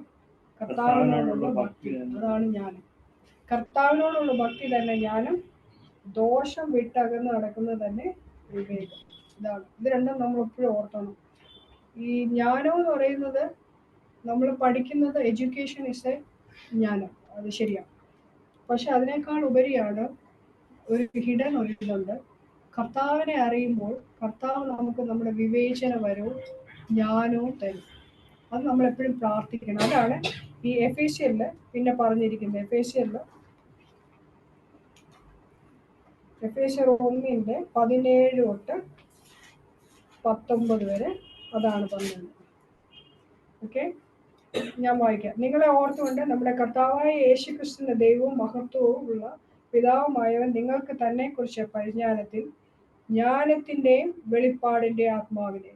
Speaker 1: കർത്താവിനോടുള്ള ഭക്തി, അതാണ് ജ്ഞാനം. കർത്താവിനോടുള്ള ഭക്തി തന്നെ ജ്ഞാനം, ദോഷം വിട്ടകന്ന് നടക്കുന്നത് തന്നെ വിവേകം. ഇതാണ്. ഇത് രണ്ടും നമ്മൾ എപ്പോഴും ഓർക്കണം. ഈ ജ്ഞാനം എന്ന് പറയുന്നത് നമ്മൾ പഠിക്കുന്നത്, എഡ്യൂക്കേഷൻ ഇസ് എ ജ്ഞാനം, അത് ശരിയാണ്. പക്ഷെ അതിനേക്കാൾ ഉപരിയാണ് ഒരു ഹിഡൻ ഒരു ഇതുണ്ട്. കർത്താവിനെ അറിയുമ്പോൾ കർത്താവ് നമുക്ക് നമ്മുടെ വിവേചന വരവും ജ്ഞാനവും തരും. അത് നമ്മൾ എപ്പോഴും പ്രാർത്ഥിക്കണം. അതാണ് ഈ എഫേസ്യരില് പിന്നെ പറഞ്ഞിരിക്കുന്നത്. എഫേസ്യർ 1:17-19 വരെ അതാണ് പറഞ്ഞത്. ഓക്കെ, ഞാൻ വായിക്കാം. നിങ്ങളെ ഓർത്തുകൊണ്ട് നമ്മുടെ കർത്താവായ യേശുക്രിസ്തുവിന്റെ ദൈവവും മഹത്വവും ഉള്ള പിതാവുമായവൻ നിങ്ങൾക്ക് തന്നെ കുറിച്ച് പരിജ്ഞാനത്തിൽ ജ്ഞാനത്തിന്റെയും വെളിപ്പാടിന്റെയും ആത്മാവിനെ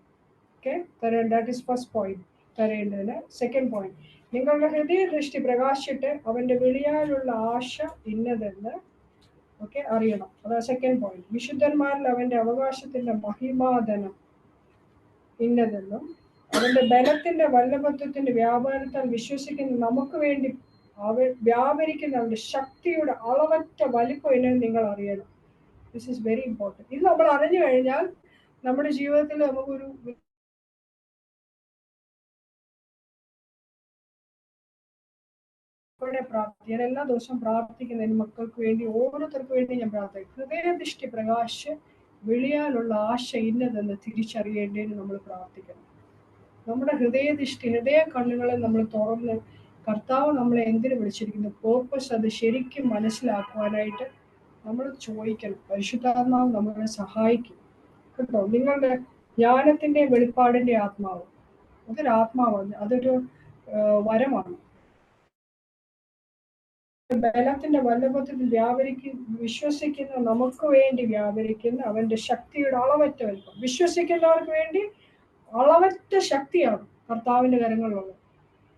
Speaker 1: ദാറ്റ് ഇസ് ഫസ്റ്റ് പോയിന്റ് തരേണ്ടതിന്. സെക്കൻഡ് പോയിന്റ്, നിങ്ങളുടെ ഹൃദയ ദൃഷ്ടി പ്രകാശിച്ചിട്ട് അവന്റെ വിളിയാലുള്ള ആശ ഇന്നതെന്ന് അറിയണം. അതാണ് സെക്കൻഡ് പോയിന്റ്. വിശുദ്ധന്മാരിൽ അവന്റെ അവകാശത്തിന്റെ മഹിമാധനം ഇന്നതെന്നും അവന്റെ ബലത്തിന്റെ വല്ലഭത്വത്തിന്റെ വ്യാപാരത്താൽ വിശ്വസിക്കുന്ന നമുക്ക് വേണ്ടി വ്യാപരിക്കുന്ന അവന്റെ ശക്തിയുടെ അളവറ്റ വലിപ്പം എന്നെ നിങ്ങൾ അറിയണം. This is very important. ഇത് നമ്മൾ അറിഞ്ഞു കഴിഞ്ഞാൽ നമ്മുടെ ജീവിതത്തിൽ നമുക്കൊരു പ്രാർത്ഥന. ഞാൻ എല്ലാ ദിവസവും പ്രാർത്ഥിക്കുന്നതിന് മക്കൾക്ക് വേണ്ടി ഓരോരുത്തർക്ക് വേണ്ടി ഞാൻ പ്രാർത്ഥിക്കും. ഹൃദയദൃഷ്ടി പ്രകാശ് വെളിയാലുള്ള ആശ ഇന്നതെന്ന് തിരിച്ചറിയേണ്ടതിന് നമ്മൾ പ്രാർത്ഥിക്കണം. നമ്മുടെ ഹൃദയ കണ്ണുകളെ നമ്മൾ തുറന്ന് കർത്താവ് നമ്മളെ എന്തിനു വിളിച്ചിരിക്കുന്നു, പേർപ്പസ് അത് ശരിക്കും മനസ്സിലാക്കുവാനായിട്ട് നമ്മൾ ചോദിക്കണം. പരിശുദ്ധാത്മാവ് നമ്മളെ സഹായിക്കും കേട്ടോ. നിങ്ങളുടെ ജ്ഞാനത്തിന്റെ വെളിപ്പാടിന്റെ ആത്മാവ് അതൊരു ആത്മാവാണ്, അതൊരു വരമാണ്. ബലത്തിന്റെ വല്ലഭത്തിൽ വിശ്വസിക്കുന്ന നമുക്ക് വേണ്ടി വ്യാപരിക്കുന്ന അവന്റെ ശക്തിയുടെ അളവറ്റ വലിപ്പം. വിശ്വസിക്കുന്നവർക്ക് വേണ്ടി അളവറ്റ ശക്തിയാണ് കർത്താവിന്റെ കരങ്ങളിലുള്ളത്.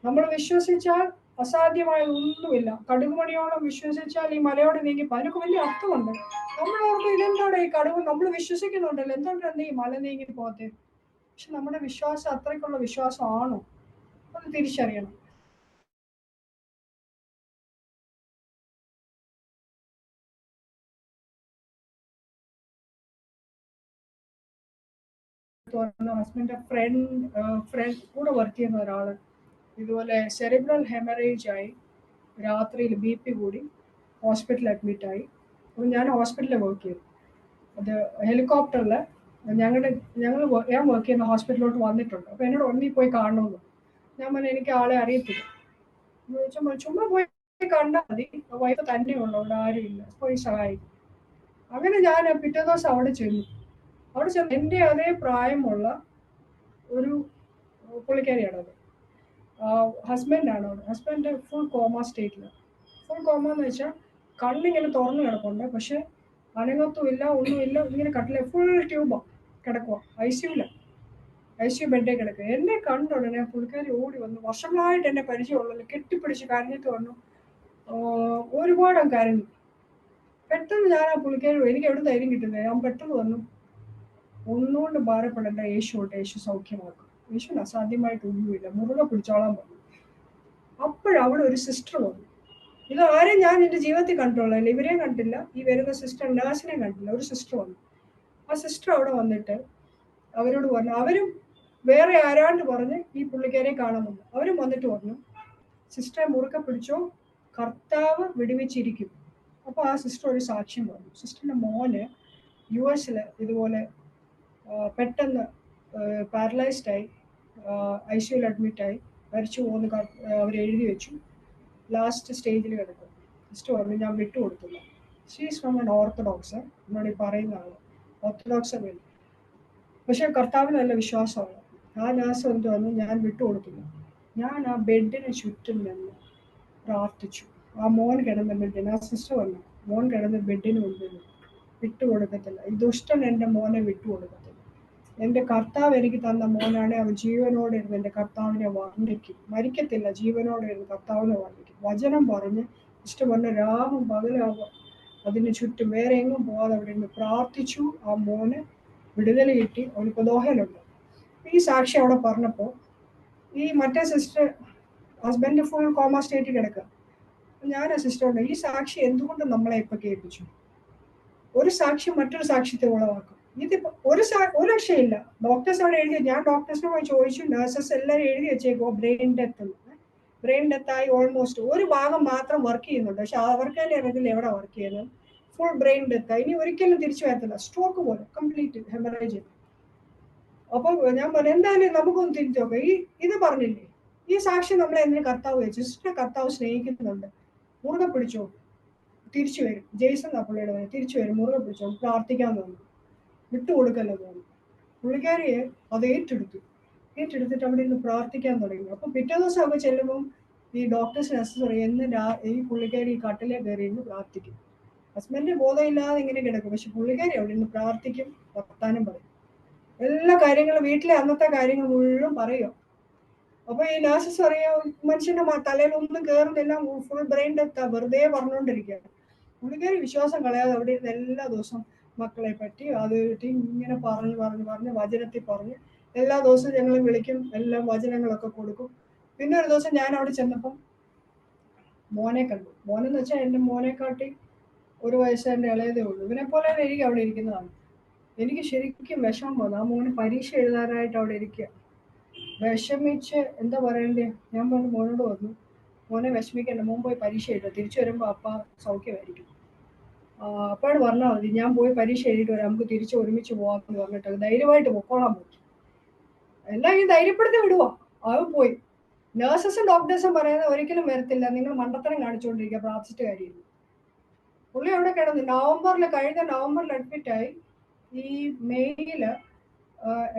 Speaker 1: നമ്മൾ വിശ്വസിച്ചാൽ അസാധ്യമായ ഒന്നുമില്ല. കടുകുമണിയോളം വിശ്വസിച്ചാൽ ഈ മലയോട് നീങ്ങി. അതിനൊക്കെ വലിയ അർത്ഥമുണ്ട്. നമ്മളോർക്ക് ഇതെന്താണ് ഈ കടുക്, നമ്മൾ വിശ്വസിക്കുന്നുണ്ടല്ലോ, എന്തുകൊണ്ടാണ് ഈ മല നീങ്ങി പോകത്തെ? പക്ഷെ നമ്മുടെ വിശ്വാസം അത്രയ്ക്കുള്ള വിശ്വാസമാണോ? അത് തിരിച്ചറിയണം. ഹസ്ബൻഡിന്റെ ഫ്രണ്ട് കൂടെ വർക്ക് ചെയ്യുന്ന ഒരാള് ഇതുപോലെ സെറിബ്രൽ ഹെമറേജ് ആയി, രാത്രിയിൽ BP കൂടി ഹോസ്പിറ്റലിൽ അഡ്മിറ്റ് ആയി. അപ്പോൾ ഞാൻ ഹോസ്പിറ്റലിൽ വർക്ക് ചെയ്തു. അത് ഹെലികോപ്റ്ററിൽ ഞാൻ വർക്ക് ചെയ്യുന്ന ഹോസ്പിറ്റലിലോട്ട് വന്നിട്ടുണ്ട്. അപ്പോൾ എന്നോട് ഒന്നി പോയി കാണണമെന്ന്. ഞാൻ പറഞ്ഞു എനിക്ക് ആളെ അറിയത്തില്ല. ചുമ്മാ പോയി കണ്ടാൽ മതി, വൈഫ് തന്നെയുള്ളൂ, അവിടെ ആരും ഇല്ല, പോയി സഹായിക്കും. അങ്ങനെ ഞാൻ പിറ്റേ ദിവസം അവിടെ ചെന്നു. എൻ്റെ അതേ പ്രായമുള്ള ഒരു പുള്ളിക്കാരിയാണ് അത്. ഹസ്ബൻഡാണ് അവിടെ. ഹസ്ബൻഡ് ഫുൾ കോമ സ്റ്റേറ്റിലാണ്. ഫുൾ കോമ എന്ന് വെച്ചാൽ കണ്ണിങ്ങനെ തുറന്നു കിടപ്പുണ്ട്, പക്ഷെ അനങ്ങത്തുമില്ല, ഒന്നുമില്ല. ഇങ്ങനെ കട്ടിലെ ഫുൾ ട്യൂബാണ് കിടക്കുക. ICU ബെഡേ കിടക്കുക. എന്നെ കണ്ടുടനെ പുള്ളിക്കാരി ഓടി വന്നു. വർഷങ്ങളായിട്ട് എന്നെ പരിചയമുള്ളല്ലോ, കെട്ടിപ്പിടിച്ച് കരഞ്ഞിട്ട് വന്നു. ഒരുപാട് കരഞ്ഞു. പെട്ടെന്ന് ഞാൻ ആ പുള്ളിക്കാരി, എനിക്ക് എവിടെ ധൈര്യം കിട്ടുന്നത്, ഞാൻ പെട്ടെന്ന് വന്നു. ഒന്നുകൊണ്ട് ഭാരപ്പെടേണ്ട, യേശുണ്ട്, യേശു സൗഖ്യമാക്കും. യേശുവിന് അസാധ്യമായിട്ട് ഒന്നുമില്ല, മുറുകെ പിടിച്ചോളാൻ പറഞ്ഞു. അപ്പോഴവിടെ ഒരു സിസ്റ്റർ വന്നു. ഇത് ആരെയും ഞാൻ എൻ്റെ ജീവിതത്തിൽ കണ്ടിട്ടുള്ളൂ, ഇവരെയും കണ്ടില്ല, ഈ വരുന്ന സിസ്റ്റർ നഴ്സിനെ കണ്ടില്ല. ഒരു സിസ്റ്റർ വന്നു. ആ സിസ്റ്റർ അവിടെ വന്നിട്ട് അവരോട് പറഞ്ഞു, അവരും വേറെ ആരാണ്ട് പറഞ്ഞ് ഈ പുള്ളിക്കാരെ കാണാൻ വന്നു. അവരും വന്നിട്ട് പറഞ്ഞു, സിസ്റ്ററെ മുറുകെ പിടിച്ചോ, കർത്താവ് വിടുവിച്ചിരിക്കും. അപ്പോൾ ആ സിസ്റ്റർ ഒരു സാക്ഷ്യം പറഞ്ഞു. സിസ്റ്ററിന്റെ മോന് US ഇതുപോലെ പെട്ടെന്ന് പാരലൈസ്ഡായി, ICUയിൽ അഡ്മിറ്റായി, മരിച്ചു പോകുന്ന അവർ എഴുതി വെച്ചു. ലാസ്റ്റ് സ്റ്റേജിൽ കിടക്കും. സിസ്റ്റർ പറഞ്ഞു ഞാൻ വിട്ടുകൊടുത്തില്ല. ഷീസ് ഫ്രം ആൻ ഓർത്തഡോക്സ്, എന്നോട് ഈ പറയുന്ന ആള് ഓർത്തഡോക്സ് വേണ്ടി. പക്ഷെ കർത്താവിന് നല്ല വിശ്വാസമാണ്. ആ നാസ് എന്ത് വന്നു, ഞാൻ വിട്ടുകൊടുത്തില്ല. ഞാൻ ആ ബെഡിന് ചുറ്റും നിന്ന് പ്രാർത്ഥിച്ചു. ആ മോൻ കിടന്ന ബെഡിന്, ആ സിസ്റ്റർ വന്നു, മോൻ കിടന്ന ബെഡിന് മുൻപിൽ വിട്ടുകൊടുക്കത്തില്ല, ഈ ദുഷ്ടൻ എൻ്റെ മോനെ വിട്ടുകൊടുക്കത്തില്ല. എൻ്റെ കർത്താവ് എനിക്ക് തന്ന മോനാണ്, അവൻ ജീവനോടെ ഇരുന്ന് എൻ്റെ കർത്താവിനെ വർണ്ണിക്കും. മരിക്കത്തില്ല, ജീവനോടെ ഇരുന്ന് കർത്താവിനെ വർണ്ണിക്കും. വചനം പറഞ്ഞ് സിസ്റ്റർ പറഞ്ഞ രാവും പകലാവും അതിന് ചുറ്റും വേറെ എങ്ങും പോകാതെ അവിടെ ഇരുന്ന് പ്രാർത്ഥിച്ചു. ആ മോന് വിടുതൽ കിട്ടി. അവനിപ്പോൾ ദോഹയിലുണ്ട്. ഈ സാക്ഷി അവിടെ പറഞ്ഞപ്പോൾ ഈ മറ്റേ സിസ്റ്റർ, ഹസ്ബൻഡ് ഫുൾ കോമ സ്റ്റേറ്റിൽ കിടക്കുക. ഞാൻ ആ സിസ്റ്ററുണ്ട്, ഈ സാക്ഷി എന്തുകൊണ്ട് നമ്മളെ ഇപ്പൊ കേൾപ്പിച്ചു? ഒരു സാക്ഷി മറ്റൊരു സാക്ഷ്യത്തെ ഉളവാക്കും. ഇതിപ്പോ ഒരു രക്ഷയില്ല. ഡോക്ടേഴ്സ് അവിടെ എഴുതി, ഞാൻ ഡോക്ടേഴ്സിനെ പോയി ചോദിച്ചു, നഴ്സസ് എല്ലാവരും എഴുതി വെച്ചേക്കോ ബ്രെയിൻ ഡെത്ത്. ബ്രെയിൻ ഡെത്തായി ഓൾമോസ്റ്റ് ഒരു ഭാഗം മാത്രം വർക്ക് ചെയ്യുന്നുണ്ട്, പക്ഷെ അവർക്ക് തന്നെ അറിയത്തില്ല എവിടെ വർക്ക് ചെയ്യുന്നത്. ഫുൾ ബ്രെയിൻ ഡെത്തായി, ഇനി ഒരിക്കലും തിരിച്ചു വരത്തില്ല, സ്ട്രോക്ക് പോലെ കംപ്ലീറ്റ് ഹെമറേജ്. അപ്പൊ ഞാൻ പറഞ്ഞു എന്തായാലും നമുക്കൊന്ന് തിരിച്ചു നോക്കാം. ഇത് പറഞ്ഞില്ലേ, ഈ സാക്ഷി നമ്മളെ എന്തിനു കർത്താവ് വെച്ചു? സിസ്റ്ററെ കർത്താവ് സ്നേഹിക്കുന്നുണ്ട്, മുറുകെ പിടിച്ചോ, തിരിച്ചു വരും. ജെയ്സൺ പുള്ളിയുടെ വരും, തിരിച്ചു വരും, മുറുകെ പിടിച്ചോ, പ്രാർത്ഥിക്കാൻ തോന്നുന്നു, വിട്ടുകൊടുക്കല്ലോ തോന്നുന്നു. പുള്ളിക്കാരിയെ അത് ഏറ്റെടുത്തിട്ട് അവിടെ ഇരുന്ന് പ്രാർത്ഥിക്കാൻ തുടങ്ങി. അപ്പൊ പിറ്റേ ദിവസം ഒക്കെ ചെല്ലുമ്പോൾ ഈ ഡോക്ടേഴ്സ് നെസസറി എന്ന് ഈ പുള്ളിക്കാരി ഈ കട്ടിലേ കയറി ഇരുന്ന് പ്രാർത്ഥിക്കും. ഹസ്ബൻഡ് ബോധമില്ലാതെ ഇങ്ങനെ കിടക്കും, പക്ഷെ പുള്ളിക്കാരി അവിടെ ഇരുന്ന് പ്രാർത്ഥിക്കും, വർത്താനം പറയും, എല്ലാ കാര്യങ്ങളും വീട്ടിലെ അന്നത്തെ കാര്യങ്ങൾ മുഴുവൻ പറയും. അപ്പൊ ഈ നഴ്സസ് പറയാ, മനുഷ്യന്റെ തലയിൽ ഒന്നും കയറുന്നില്ല, ഫുൾ ബ്രെയിൻ ഡെത്താ, വെറുതെ പറഞ്ഞുകൊണ്ടിരിക്കുകയാണ്. പുള്ളിക്കാരി വിശ്വാസം കളയാതെ അവിടെ ഇരുന്ന് എല്ലാ ദിവസവും മക്കളെ പറ്റി അത് പറ്റി ഇങ്ങനെ പറഞ്ഞ് വചനത്തിൽ പറഞ്ഞ് എല്ലാ ദിവസവും ഞങ്ങൾ വിളിക്കും, എല്ലാം വചനങ്ങളൊക്കെ കൊടുക്കും. പിന്നെ ഒരു ദിവസം ഞാൻ അവിടെ ചെന്നപ്പം മോനെ കണ്ടു. മോനെന്ന് വെച്ചാൽ എൻ്റെ മോനെക്കാട്ടി 1 വയസ്സ് എൻ്റെ ഇളയതേ ഉള്ളൂ. ഇവനെ പോലെ എനിക്ക് അവിടെ ഇരിക്കുന്നതാണ്. എനിക്ക് ശരിക്കും വിഷമം വന്നു. ആ മോന് പരീക്ഷ എഴുതാനായിട്ട് അവിടെ ഇരിക്കുക. വിഷമിച്ച് എന്താ പറയണ്ടേ, ഞാൻ പറഞ്ഞു മോനോട് വന്നു, മോനെ വിഷമിക്കേണ്ട, മോൻ പോയി പരീക്ഷ എഴുതുക, തിരിച്ചു വരുമ്പോൾ അപ്പ സൗഖ്യമായിരിക്കും. അപ്പോഴാണ് പറഞ്ഞാൽ മതി, ഞാൻ പോയി പരീക്ഷ എഴുതിയിട്ട് വരാം, നമുക്ക് തിരിച്ച് ഒരുമിച്ച് പോകാമെന്ന് പറഞ്ഞിട്ട് ധൈര്യമായിട്ട് പൊക്കോളാൻ പോയി. എല്ലാം ഈ ധൈര്യപ്പെടുത്തി വിടുവാ. അത് പോയി. നേഴ്സസും ഡോക്ടേഴ്സും പറയുന്നത് ഒരിക്കലും വരത്തില്ല, നിങ്ങൾ മണ്ടത്തരം കാണിച്ചുകൊണ്ടിരിക്കുക, പ്രാർത്ഥിച്ചിട്ട് കാര്യമില്ല. പുള്ളി അവിടെ കിടന്നു. കഴിഞ്ഞ നവംബറിൽ അഡ്മിറ്റായി. ഈ മെയ്യില്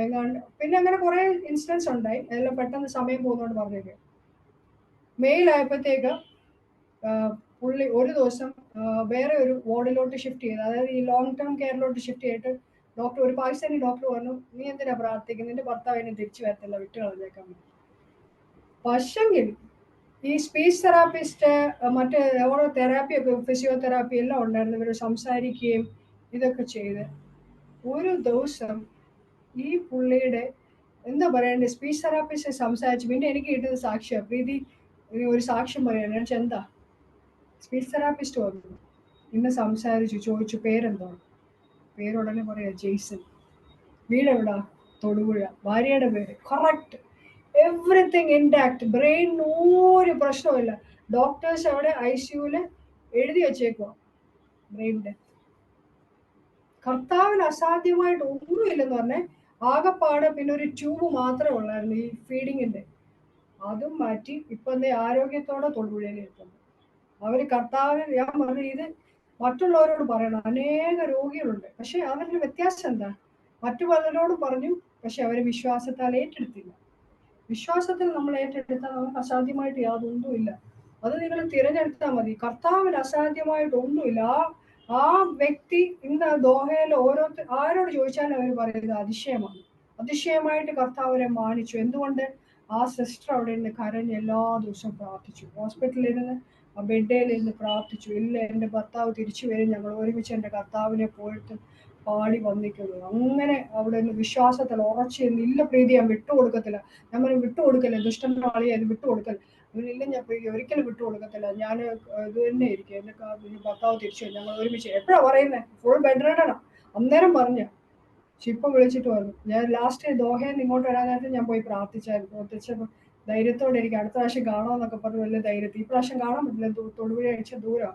Speaker 1: എങ്ങാണ്ട് പിന്നെ അങ്ങനെ കുറെ ഇൻസിഡൻസ് ഉണ്ടായി. അതെല്ലാം പെട്ടെന്ന് സമയം പോകുന്നോണ്ട് പറഞ്ഞേക്ക്. മെയ്യിലായപ്പോഴത്തേക്ക് പുള്ളി ഒരു ദിവസം വേറെ ഒരു വാർഡിലോട്ട് ഷിഫ്റ്റ് ചെയ്ത്, അതായത് ഈ ലോങ് ടേം കെയറിലോട്ട് ഷിഫ്റ്റ് ചെയ്തിട്ട് ഡോക്ടർ, ഒരു പാകിസ്ഥാനി ഡോക്ടർ പറഞ്ഞു, നീ എന്തിനാ പ്രാർത്ഥിക്കുന്നത്, നിന്റെ ഭർത്താവ് എന്നെ തിരിച്ചു വരത്തില്ല, വിട്ട് കളഞ്ഞേക്കാൻ. പക്ഷെങ്കിൽ ഈ സ്പീച്ച് തെറാപ്പിസ്റ്റ് മറ്റേ ഓരോ തെറാപ്പിയൊക്കെ, ഫിസിയോതെറാപ്പി എല്ലാം ഉണ്ടായിരുന്നു. ഇവർ സംസാരിക്കുകയും ഇതൊക്കെ ചെയ്ത് ഒരു ദിവസം ഈ പുള്ളിയുടെ എന്താ പറയണ്ടേ, സ്പീച്ച് തെറാപ്പിസ്റ്റ് സംസാരിച്ചു. പിന്നെ എനിക്ക് കിട്ടുന്ന സാക്ഷ്യം, പ്രീതി ഇനി ഒരു സാക്ഷ്യം പറയാണ്. ഞാൻ എന്താ, സ്പീച്ച് തെറാപ്പിസ്റ്റ് വന്നു, ഇന്ന് സംസാരിച്ചു, ചോദിച്ചു പേരെന്തോ, പേരുടനെ പറയാ ജെയ്സൺ, വീടെവിടാ, തൊടുപുഴ, ഭാര്യയുടെ പേര് കറക്റ്റ്, എവറിത്തിങ് ഇൻടാക്ട്, ബ്രെയിൻ ഒരു പ്രശ്നമില്ല. ഡോക്ടേഴ്സ് അവിടെ ICUല് എഴുതി വെച്ചേക്കുക ബ്രെയിൻ ഡെത്ത്. കർത്താവിന് അസാധ്യമായിട്ട് ഒന്നുമില്ലെന്ന് പറഞ്ഞേ. ആകെപ്പാട് പിന്നെ ഒരു ട്യൂബ് മാത്രമേ ഉള്ളായിരുന്നു ഈ ഫീഡിങ്ങിന്റെ, അതും മാറ്റി ഇപ്പൊ എന്തേ ആരോഗ്യത്തോടെ തൊടുപുഴയിൽ എത്തുന്നു. അവര് കർത്താവിന്, ഞാൻ പറഞ്ഞു ഇത് മറ്റുള്ളവരോട് പറയണം. അനേക രോഗികളുണ്ട്, പക്ഷെ അവരുടെ വ്യത്യാസം എന്താ, മറ്റു പലരോട് പറഞ്ഞു, പക്ഷെ അവര് വിശ്വാസത്താൽ ഏറ്റെടുത്തില്ല. വിശ്വാസത്തിൽ നമ്മൾ ഏറ്റെടുത്താൽ നമുക്ക് അസാധ്യമായിട്ട് യാതൊന്നുമില്ല. അത് നിങ്ങൾ തിരഞ്ഞെടുത്താൽ മതി. കർത്താവിന് അസാധ്യമായിട്ട് ഒന്നുമില്ല. ആ വ്യക്തി ഇന്ന് ദോഹയിൽ ആരോട് ചോദിച്ചാലും അവർ പറയുന്നത് അതിശയമാണ്. അതിശയമായിട്ട് കർത്താവരെ മാനിച്ചു. എന്തുകൊണ്ട്? ആ സിസ്റ്റർ അവിടെ ഇരുന്ന് കരഞ്ഞ് എല്ലാ ദിവസവും പ്രാർത്ഥിച്ചു. ഹോസ്പിറ്റലിൽ ഇരുന്ന് ആ ബെഡേൽ ഇരുന്ന് പ്രാർത്ഥിച്ചു. ഇല്ല, എൻ്റെ ഭർത്താവ് തിരിച്ചു വരും, ഞങ്ങൾ ഒരുമിച്ച് എൻ്റെ കർത്താവിനെ പോയിട്ട് പാടി വന്നിക്കുന്നു. അങ്ങനെ അവിടെ നിന്ന് വിശ്വാസത്തിൽ ഉറച്ചു. ഇല്ല പ്രീതി, ഞാൻ വിട്ടുകൊടുക്കത്തില്ല. ഞാൻ പറഞ്ഞു, വിട്ടുകൊടുക്കല്ലേ, ദുഷ്ടന്റെ ആളിയെ അത് വിട്ടുകൊടുക്കൽ. അവനില്ല, ഞാൻ പ്രീതി ഒരിക്കലും വിട്ടുകൊടുക്കത്തില്ല, ഞാൻ ഇത് തന്നെ ഇരിക്കും, എൻ്റെ ഭർത്താവ് തിരിച്ചു വരും, ഞങ്ങൾ ഒരുമിച്ച്. എപ്പോഴാ പറയുന്നത്? ഫുൾ ബെഡ് റെഡാണ് അന്നേരം പറഞ്ഞ. പക്ഷെ ഇപ്പൊ വിളിച്ചിട്ട് വന്നു. ഞാൻ ലാസ്റ്റ് ദോഹയിൽ നിന്ന് ഇങ്ങോട്ട് വരാൻ നേരത്തെ ഞാൻ പോയി പ്രാർത്ഥിച്ചപ്പോൾ ധൈര്യത്തോടെ ഇരിക്കും, അടുത്ത പ്രാവശ്യം കാണാമെന്നൊക്കെ പറഞ്ഞു വലിയ ധൈര്യത്തിൽ. ഈ പ്രാവശ്യം കാണാൻ പറ്റില്ല, തൊടുപുഴ അയച്ച ദൂരം,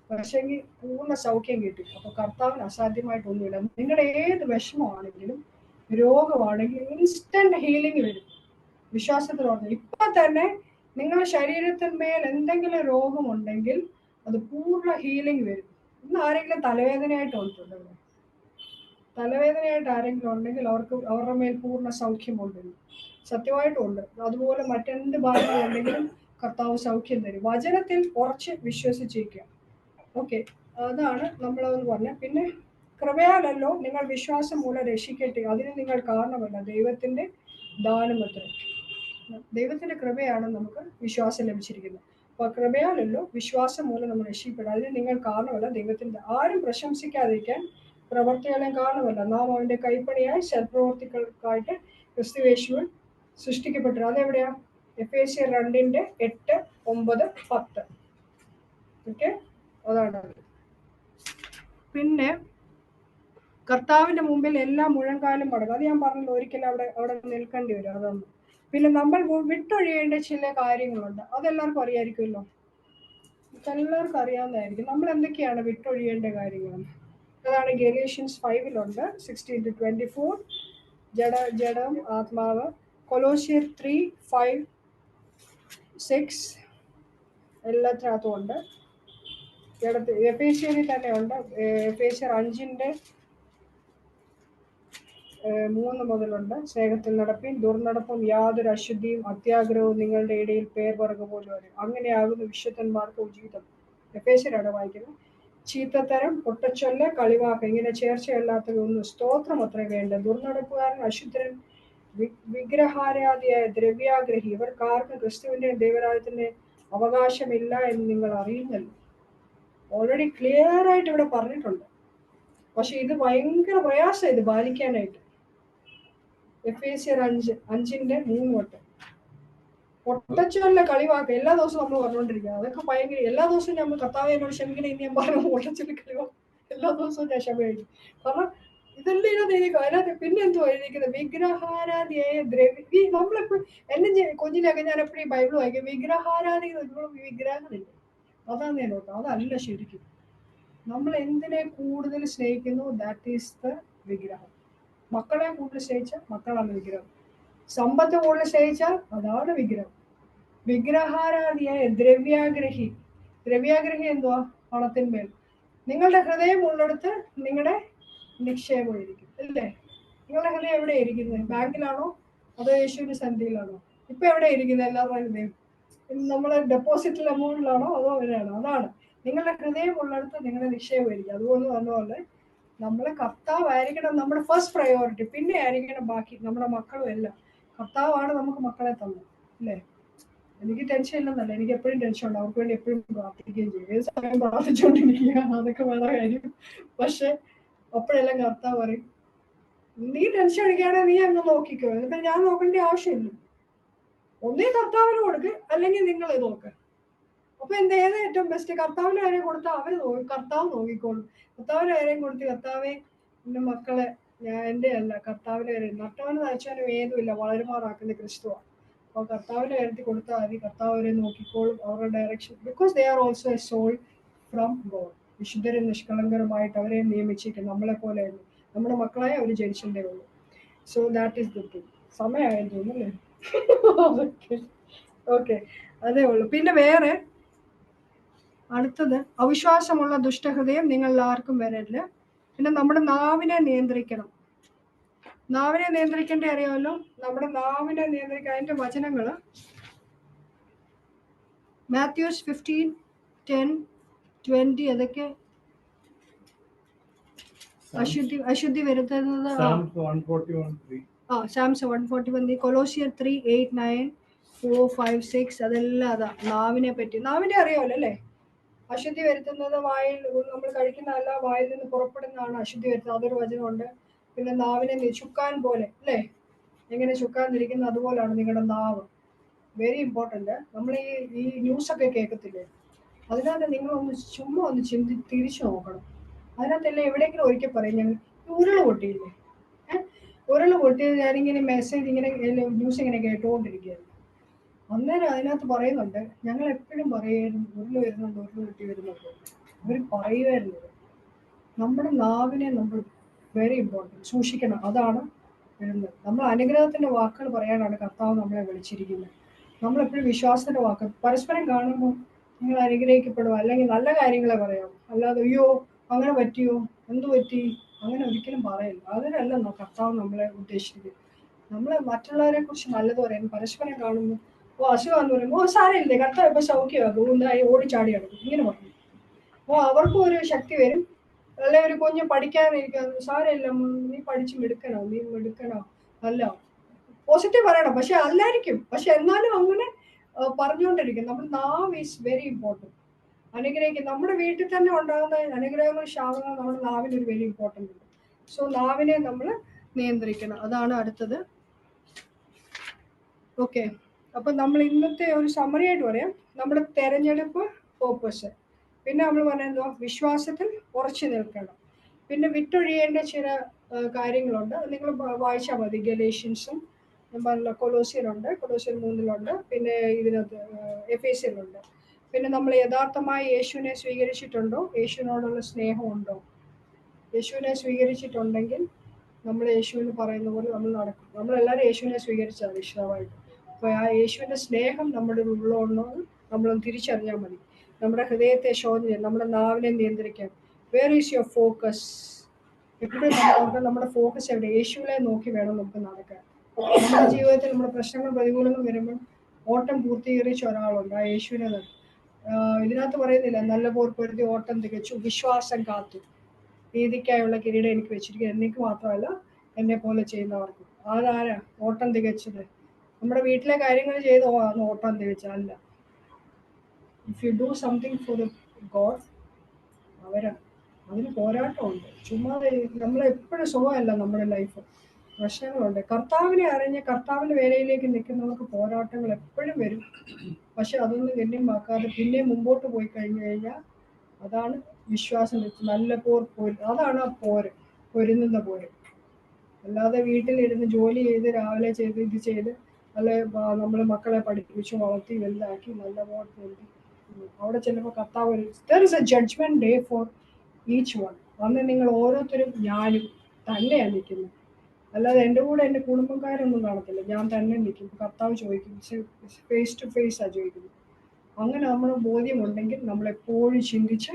Speaker 1: പക്ഷെങ്കിൽ പൂർണ്ണ സൗഖ്യം കിട്ടി. അപ്പൊ കർത്താവിന് അസാധ്യമായിട്ടൊന്നുമില്ല. നിങ്ങളുടെ ഏത് വിഷമമാണെങ്കിലും രോഗമാണെങ്കിൽ ഇൻസ്റ്റന്റ് ഹീലിംഗ് വരും. വിശ്വാസത്തിൽ പറഞ്ഞു. ഇപ്പൊ തന്നെ നിങ്ങളുടെ ശരീരത്തിന്മേൽ എന്തെങ്കിലും രോഗമുണ്ടെങ്കിൽ അത് പൂർണ്ണ ഹീലിംഗ് വരും. ഇന്ന് ആരെങ്കിലും തലവേദനയായിട്ട് വന്നിട്ടുണ്ടല്ലോ, തലവേദനയായിട്ട് ആരെങ്കിലും ഉണ്ടെങ്കിൽ അവരുടെ മേൽ പൂർണ്ണ സൗഖ്യമുണ്ട്, സത്യമായിട്ടുണ്ട്. അതുപോലെ മറ്റെന്ത് ബാധകളുണ്ടെങ്കിലും കർത്താവ് സൗഖ്യം തരും. വചനത്തിൽ കുറച്ച് വിശ്വസിച്ചിരിക്കുക. ഓക്കെ, അതാണ് നമ്മളതെന്ന് പറഞ്ഞത്. പിന്നെ കൃപയാലല്ലോ നിങ്ങൾ വിശ്വാസം മൂലം രക്ഷിക്കട്ടെ, അതിന് നിങ്ങൾ കാരണമല്ല, ദൈവത്തിന്റെ ദാനമത്രേ. ദൈവത്തിന്റെ കൃപയാണ് നമുക്ക് വിശ്വാസം ലഭിച്ചിരിക്കുന്നത്. അപ്പൊ കൃപയാലല്ലോ വിശ്വാസം മൂലം നമ്മൾ രക്ഷിക്കപ്പെടും, അതിന് നിങ്ങൾ കാരണമല്ല, ദൈവത്തിന്റെ. ആരും പ്രശംസിക്കാതിരിക്കാൻ പ്രവർത്തികളെയും കാരണമല്ല, നാം അവന്റെ കൈപ്പണിയായി സൽപ്രവർത്തികൾക്കായിട്ട് ക്രിസ്തുയേശുവിൽ സൃഷ്ടിക്കപ്പെട്ടു. അതെവിടെയാ? എഫേസ്യർ 2:8, 9, 10. ഓക്കെ, അതാണ്. പിന്നെ കർത്താവിന്റെ മുമ്പിൽ എല്ലാ മുഴങ്കാലും മടങ്ങും. അത് ഞാൻ പറഞ്ഞല്ലോ, ഒരിക്കലും അവിടെ നിൽക്കേണ്ടി വരും. അതൊന്നും. പിന്നെ നമ്മൾ വിട്ടൊഴിയേണ്ട ചില കാര്യങ്ങളുണ്ട്, അതെല്ലാവർക്കും അറിയായിരിക്കുമല്ലോ, എല്ലാവർക്കും അറിയാവുന്നതായിരിക്കും. നമ്മൾ എന്തൊക്കെയാണ് വിട്ടൊഴിയേണ്ട കാര്യങ്ങൾ? അതാണ് ഗലേഷ്യൻസ് 5 16-24, ജഡം ആത്മാവ്. കൊലോസ്യർ 3:5-6 എല്ലാത്തിനകത്തും ഉണ്ട്. എഫേസ്യരിൽ തന്നെ ഉണ്ട്. എഫേസ്യർ 5:3 മുതലുണ്ട്. സ്നേഹത്തിൽ നടപ്പിൻ, ദുർനടപ്പും യാതൊരു അശുദ്ധിയും അത്യാഗ്രഹവും നിങ്ങളുടെ ഇടയിൽ പേർ പറക പോലും വരും, അങ്ങനെയാകുന്നു വിശുദ്ധന്മാർക്ക് ഉചിതം. എഫേസ്യരാണ് വായിക്കുന്നത്. ചീത്തത്തരം, പൊട്ടച്ചൊല്ല്, കളിവാക്ക്, ഇങ്ങനെ ചേർച്ചയല്ലാത്തതൊന്നും സ്തോത്രം അത്ര വേണ്ട. ദുർനടപ്പുകാരൻ, അശുദ്ധരൻ, വിഗ്രഹാരാധിയായ ദ്രവ്യാഗ്രഹി, ഇവർക്കാർക്കും ക്രിസ്തുവിന്റെ ദൈവരാജ്യത്തിന്റെ അവകാശമില്ല എന്ന് നിങ്ങൾ അറിയുന്നല്ലോ. ഓൾറെഡി ക്ലിയർ ആയിട്ട് ഇവിടെ പറഞ്ഞിട്ടുണ്ട്. പക്ഷെ ഇത് ഭയങ്കര പ്രയാസം ഇത് പാലിക്കാനായിട്ട്. എഫേസ്യർ 5:5-3 പൊട്ടച്ചല്ല കളിവാക്ക് എല്ലാ ദിവസവും നമ്മൾ പറഞ്ഞുകൊണ്ടിരിക്കുക. അതൊക്കെ ഭയങ്കര എല്ലാ ദിവസവും നമ്മൾ കർത്താവെ എന്നോട് ക്ഷമിക്കണം ഇനി ഞാൻ പറഞ്ഞു പൊട്ടച്ചല് കളിവാക്ക് എല്ലാ ദിവസവും ഞാൻ ക്ഷമയിക്കും. കാരണം ഇതെല്ലാം ഇതിനകത്ത് എഴുതിക്കും. അതിനകത്ത് പിന്നെ എന്തോ എഴുതിക്കുന്നത് വിഗ്രഹാരാധിയായ ദ്രവ്യ. നമ്മളെപ്പോഴും എന്റെ കുഞ്ഞിലൊക്കെ ഞാൻ എപ്പോഴും ബൈബിൾ വായിക്കും. വിഗ്രഹാരാധി വിഗ്രഹങ്ങളില്ല, അതാണ് ഞാൻ നോക്കാം. അതല്ല ശരിക്കും നമ്മൾ എന്തിനെ കൂടുതൽ സ്നേഹിക്കുന്നു, ദാറ്റ് ഈസ് ദ വിഗ്രഹം. മക്കളെ കൂടുതൽ സ്നേഹിച്ചാൽ മക്കളാണ് വിഗ്രഹം. സമ്പത്ത് കൂടുതൽ സ്നേഹിച്ചാൽ അതാണ് വിഗ്രഹം. വിഗ്രഹാരാധിയായ ദ്രവ്യാഗ്രഹി. ദ്രവ്യാഗ്രഹി എന്തുവാ? പണത്തിന്മേൽ. നിങ്ങളുടെ ഹൃദയം ഉള്ളിടത്ത് നിങ്ങളുടെ നിക്ഷേപം ഇരിക്കും, അല്ലേ? നിങ്ങളുടെ ഹൃദയം എവിടെ ഇരിക്കുന്നത്? ബാങ്കിലാണോ അതോ യേശുവിന്റെ സന്ധിയിലാണോ? ഇപ്പൊ എവിടെ ഇരിക്കുന്നത്? എല്ലാവരുടെ ഹൃദയം നമ്മളെ ഡെപ്പോസിറ്റിൽ എമൗണ്ടിലാണോ അതോ എവിടെയാണോ? അതാണ് നിങ്ങളുടെ ഹൃദയം ഉള്ളിടത്ത് നിങ്ങളുടെ നിക്ഷേപം ഇരിക്കും. അതുപോലെ പറഞ്ഞ നമ്മളെ കർത്താവായിരിക്കണം നമ്മുടെ ഫസ്റ്റ് പ്രയോറിറ്റി, പിന്നെ ആയിരിക്കണം ബാക്കി നമ്മുടെ മക്കളും എല്ലാം. കർത്താവാണ് നമുക്ക് മക്കളെ തന്നത്, അല്ലേ? എനിക്ക് ടെൻഷൻ ഇല്ലെന്നല്ല, എനിക്ക് എപ്പോഴും ടെൻഷൻ ഉണ്ട്. അവർക്ക് വേണ്ടി എപ്പോഴും പ്രാർത്ഥിക്കുകയും ചെയ്യും, ഏത് സമയം പ്രാർത്ഥിച്ചുകൊണ്ടിരിക്കുക, അതൊക്കെ വേറെ കാര്യം. പക്ഷെ അപ്പോഴെല്ലാം കർത്താവ് പറയും നീ ടെൻഷൻ അടിക്കുകയാണെങ്കിൽ നീ അങ്ങ് നോക്കിക്കോ, എന്നിട്ട് ഞാൻ നോക്കേണ്ട ആവശ്യമില്ല. ഒന്നേ കർത്താവിന് കൊടുക്ക്, അല്ലെങ്കിൽ നിങ്ങൾ നോക്ക്. അപ്പൊ ഏത് ഏറ്റവും ബെസ്റ്റ്? കർത്താവിന്റെ കാര്യം കൊടുത്താൽ അവര് കർത്താവ് നോക്കിക്കോളും. കർത്താവിന്റെ കാര്യം കൊടുത്ത് കർത്താവെ എന്റെ മക്കളെ ഞാൻ എന്റെ അല്ല കർത്താവിന്റെ കാര്യം, നട്ടവന് നയിച്ചാലും ഏതുമില്ല വളരുമാറാക്കുന്ന ക്രിസ്തുവാണ്. അപ്പോൾ കർത്താവിന്റെ കാര്യത്തിൽ കൊടുത്താൽ മതി, കർത്താവ് അവരെ നോക്കിക്കോളും, അവരുടെ direction. Because they are also a soul from God. വിശുദ്ധരും നിഷ്കളങ്കരുമായിട്ട് അവരെ നിയമിച്ചിട്ട് നമ്മളെ പോലെ നമ്മുടെ മക്കളായി അവർ ജനിച്ചിട്ടേ ഉള്ളൂ. So that is the thing. സമയമായെന്ന് തോന്നുന്നു, അല്ലേ? ഓക്കെ, അതേ ഉള്ളൂ. പിന്നെ വേറെ അടുത്തത്, അവിശ്വാസമുള്ള ദുഷ്ടഹൃദയം നിങ്ങൾ ആർക്കും വരരുത്. പിന്നെ നമ്മുടെ നാവിനെ നിയന്ത്രിക്കണം. നാവിനെ നിയന്ത്രിക്കേണ്ട അറിയാമല്ലോ. നമ്മുടെ നാവിനെ നിയന്ത്രിക്കാൻ അതിന്റെ വചനങ്ങള് മാത്യൂസ് 15:10-20. അതൊക്കെ അശുദ്ധി വരുത്തുന്നത്. സാംസ് 141, കൊലോസിയർ 3:8-9, 4-5-6. അതെല്ലാം അതാ നാവിനെ പറ്റി. നാവിനെ അറിയാമല്ലോ, അല്ലേ? അശുദ്ധി വരുത്തുന്നത് വായിൽ നമ്മൾ കഴിക്കുന്നതല്ല, വായിൽ നിന്ന് പുറപ്പെടുന്നതാണ് അശുദ്ധി വരുത്തുന്നത്. അതൊരു വചനമുണ്ട്. പിന്നെ നാവിനെ ചുക്കാൻ പോലെ, അല്ലേ? എങ്ങനെ ചുക്കാൻ തിരിക്കുന്നത് അതുപോലാണ് നിങ്ങളുടെ നാവ്. Very important. നമ്മൾ ഈ ന്യൂസൊക്കെ കേൾക്കത്തില്ലേ, അതിനകത്ത് നിങ്ങളൊന്ന് ചുമ്മാ ഒന്ന് തിരിച്ചു നോക്കണം. അതിനകത്തെല്ലാം എവിടെയെങ്കിലും ഒരിക്കൽ പറയും ഞങ്ങൾ ഉരുള് പൊട്ടിയില്ലേ, ഉരുള് പൊട്ടിയത് ഞാനിങ്ങനെ മെസ്സേജ് ഇങ്ങനെ ന്യൂസ് ഇങ്ങനെ കേട്ടുകൊണ്ടിരിക്കുകയായിരുന്നു. അന്നേരം അതിനകത്ത് പറയുന്നുണ്ട്, ഞങ്ങൾ എപ്പോഴും പറയുമായിരുന്നു ഉരുള് വരുന്നുണ്ട്, ഉരുള് പൊട്ടി വരുന്നുണ്ട്. അവർ പറയുമായിരുന്നത് നമ്മുടെ നാവിനെ നമ്മൾ വെരി ഇമ്പോർട്ടൻറ്റ് സൂക്ഷിക്കണം. അതാണ് വരുന്നത്. നമ്മൾ അനുഗ്രഹത്തിന്റെ വാക്കുകൾ പറയാനാണ് കർത്താവ് നമ്മളെ വിളിച്ചിരിക്കുന്നത്. നമ്മളെപ്പോഴും വിശ്വാസത്തിന്റെ വാക്ക് പരസ്പരം കാണുമ്പോൾ നിങ്ങൾ അനുഗ്രഹിക്കപ്പെടുക, അല്ലെങ്കിൽ നല്ല കാര്യങ്ങളെ പറയാം. അല്ലാതെ അയ്യോ അങ്ങനെ പറ്റിയോ, എന്തു പറ്റി, അങ്ങനെ ഒരിക്കലും പറയില്ല. അതിനല്ല കർത്താവ് നമ്മളെ ഉദ്ദേശിക്കുന്നത്. നമ്മൾ മറ്റുള്ളവരെ കുറിച്ച് നല്ലത് പറയാൻ പരസ്പരം കാണുമ്പോൾ അസുഖമാണെന്ന് പറയുമ്പോൾ സാരമില്ലേ കർത്താവ് ഇപ്പൊ സൗഖ്യമാകും, ഉണ്ടായി ഓടിച്ചാടി കിടക്കും, ഇങ്ങനെ പറയും. അവർക്കും ഒരു ശക്തി വരും. അല്ലെ ഒരു കുഞ്ഞ് പഠിക്കാനിരിക്കുക, സാരമില്ല നീ പഠിച്ച് മിടുക്കണോ, നീ മിടുക്കണോ, അല്ല പോസിറ്റീവ് പറയണം. പക്ഷെ അല്ലായിരിക്കും, പക്ഷെ എന്നാലും അങ്ങനെ പറഞ്ഞുകൊണ്ടിരിക്കും. നമ്മുടെ നാവ് ഈസ് വെരി ഇമ്പോർട്ടൻറ്റ്. അനുഗ്രഹിക്കും. നമ്മുടെ വീട്ടിൽ തന്നെ ഉണ്ടാകുന്ന അനുഗ്രഹങ്ങൾ ശാപങ്ങൾ നമ്മുടെ നാവിന് ഒരു വെരി ഇമ്പോർട്ടൻ്റ് ഉണ്ട്. സോ നാവിനെ നമ്മൾ നിയന്ത്രിക്കണം. അതാണ് അടുത്തത്. ഓക്കെ, അപ്പൊ നമ്മൾ ഇന്നത്തെ ഒരു സമ്മറി ആയിട്ട് പറയാം. നമ്മുടെ തെരഞ്ഞെടുപ്പ് പേർപ്പസ്. പിന്നെ നമ്മൾ പറയുന്നത് വിശ്വാസത്തിൽ ഉറച്ചു നിൽക്കണം. പിന്നെ വിട്ടൊഴിയേണ്ട ചില കാര്യങ്ങളുണ്ട്, നിങ്ങൾ വായിച്ചാൽ മതി. ഗലേഷ്യൻസും കൊലോസിയനുണ്ട്, കൊലോസിയൻ 3-ലുണ്ട്, പിന്നെ ഇതിനകത്ത് എഫേസ്യനിലുണ്ട്. പിന്നെ നമ്മൾ യഥാർത്ഥമായി യേശുവിനെ സ്വീകരിച്ചിട്ടുണ്ടോ, യേശുവിനോടുള്ള സ്നേഹമുണ്ടോ? യേശുവിനെ സ്വീകരിച്ചിട്ടുണ്ടെങ്കിൽ നമ്മൾ യേശുവിന് പറയുന്ന പോലെ നമ്മൾ നടക്കും. നമ്മളെല്ലാവരും യേശുവിനെ സ്വീകരിച്ചതാണ് വിശ്വാസമായിട്ട്. അപ്പോൾ ആ യേശുവിൻ്റെ സ്നേഹം നമ്മുടെ ഉള്ളോന്ന് നമ്മളൊന്ന് തിരിച്ചറിഞ്ഞാൽ മതി. നമ്മുടെ ഹൃദയത്തെ ശോധന, നമ്മുടെ നാവിനെ നിയന്ത്രിക്കാൻ. Where is your focus? എപ്പോഴും നമ്മുടെ ഫോക്കസ് എവിടെ? യേശുവിനെ നോക്കി വേണം നമുക്ക് നടക്കാൻ. നമ്മുടെ ജീവിതത്തിൽ നമ്മുടെ പ്രശ്നങ്ങൾ പ്രതികൂലങ്ങൾ വരുമ്പോൾ ഓട്ടം പൂർത്തീകരിച്ച ഒരാളുണ്ട്, ആ യേശുവിനെ. ഇതിനകത്ത് പറയുന്നില്ല നല്ല പോർ പൊരുതി ഓട്ടം തികച്ചു, വിശ്വാസം കാത്തു, നീതിക്കായുള്ള കിരീടം എനിക്ക് വെച്ചിരിക്കുന്നത്, എനിക്ക് മാത്രമല്ല എന്നെ പോലെ ചെയ്യുന്നവർക്കും. അതാരാ ഓട്ടം തികച്ചത്? നമ്മുടെ വീട്ടിലെ കാര്യങ്ങൾ ചെയ്ത് ഓട്ടം തികച്ചല്ല. If you do something for the God, അവരാ അതിന് പോരാട്ടമുണ്ട്. ചുമ്മാ നമ്മളെപ്പോഴും സുഖമല്ല നമ്മുടെ ലൈഫ്. പ്രശ്നങ്ങളുണ്ട്. കർത്താവിനെ അറിഞ്ഞ് കർത്താവിന്റെ വേലയിലേക്ക് നിൽക്കുന്നവർക്ക് പോരാട്ടങ്ങൾ എപ്പോഴും വരും. പക്ഷെ അതൊന്നും ഗണ്യമാക്കാതെ പിന്നെ മുമ്പോട്ട് പോയി കഴിഞ്ഞു കഴിഞ്ഞാൽ അതാണ് വിശ്വാസം വെച്ച് നല്ല പോര്. അതാണ് ആ പോര്, പൊരുന്നുന്ന പോര്. അല്ലാതെ വീട്ടിലിരുന്ന് ജോലി ചെയ്ത് രാവിലെ ചെയ്ത് ഇത് ചെയ്ത് അല്ലെ നമ്മൾ മക്കളെ പഠിപ്പിച്ചു വളർത്തി വലുതാക്കി നല്ല പോലെ അവിടെ ചെല്ലുമ്പോൾ കർത്താവ് there is a judgement day for each one. അന്ന് നിങ്ങൾ ഓരോരുത്തരും ഞാനും തന്നെയാണ് നിൽക്കുന്നത്. അല്ലാതെ എൻ്റെ കൂടെ എൻ്റെ കുടുംബക്കാരൊന്നും കാണത്തില്ല, ഞാൻ തന്നെ നിൽക്കും. കർത്താവ് ചോദിക്കും, ഫേസ് ടു ഫേസ് ആ ചോദിക്കുന്നത്. അങ്ങനെ നമ്മൾ ബോധ്യമുണ്ടെങ്കിൽ നമ്മളെപ്പോഴും ചിന്തിച്ച്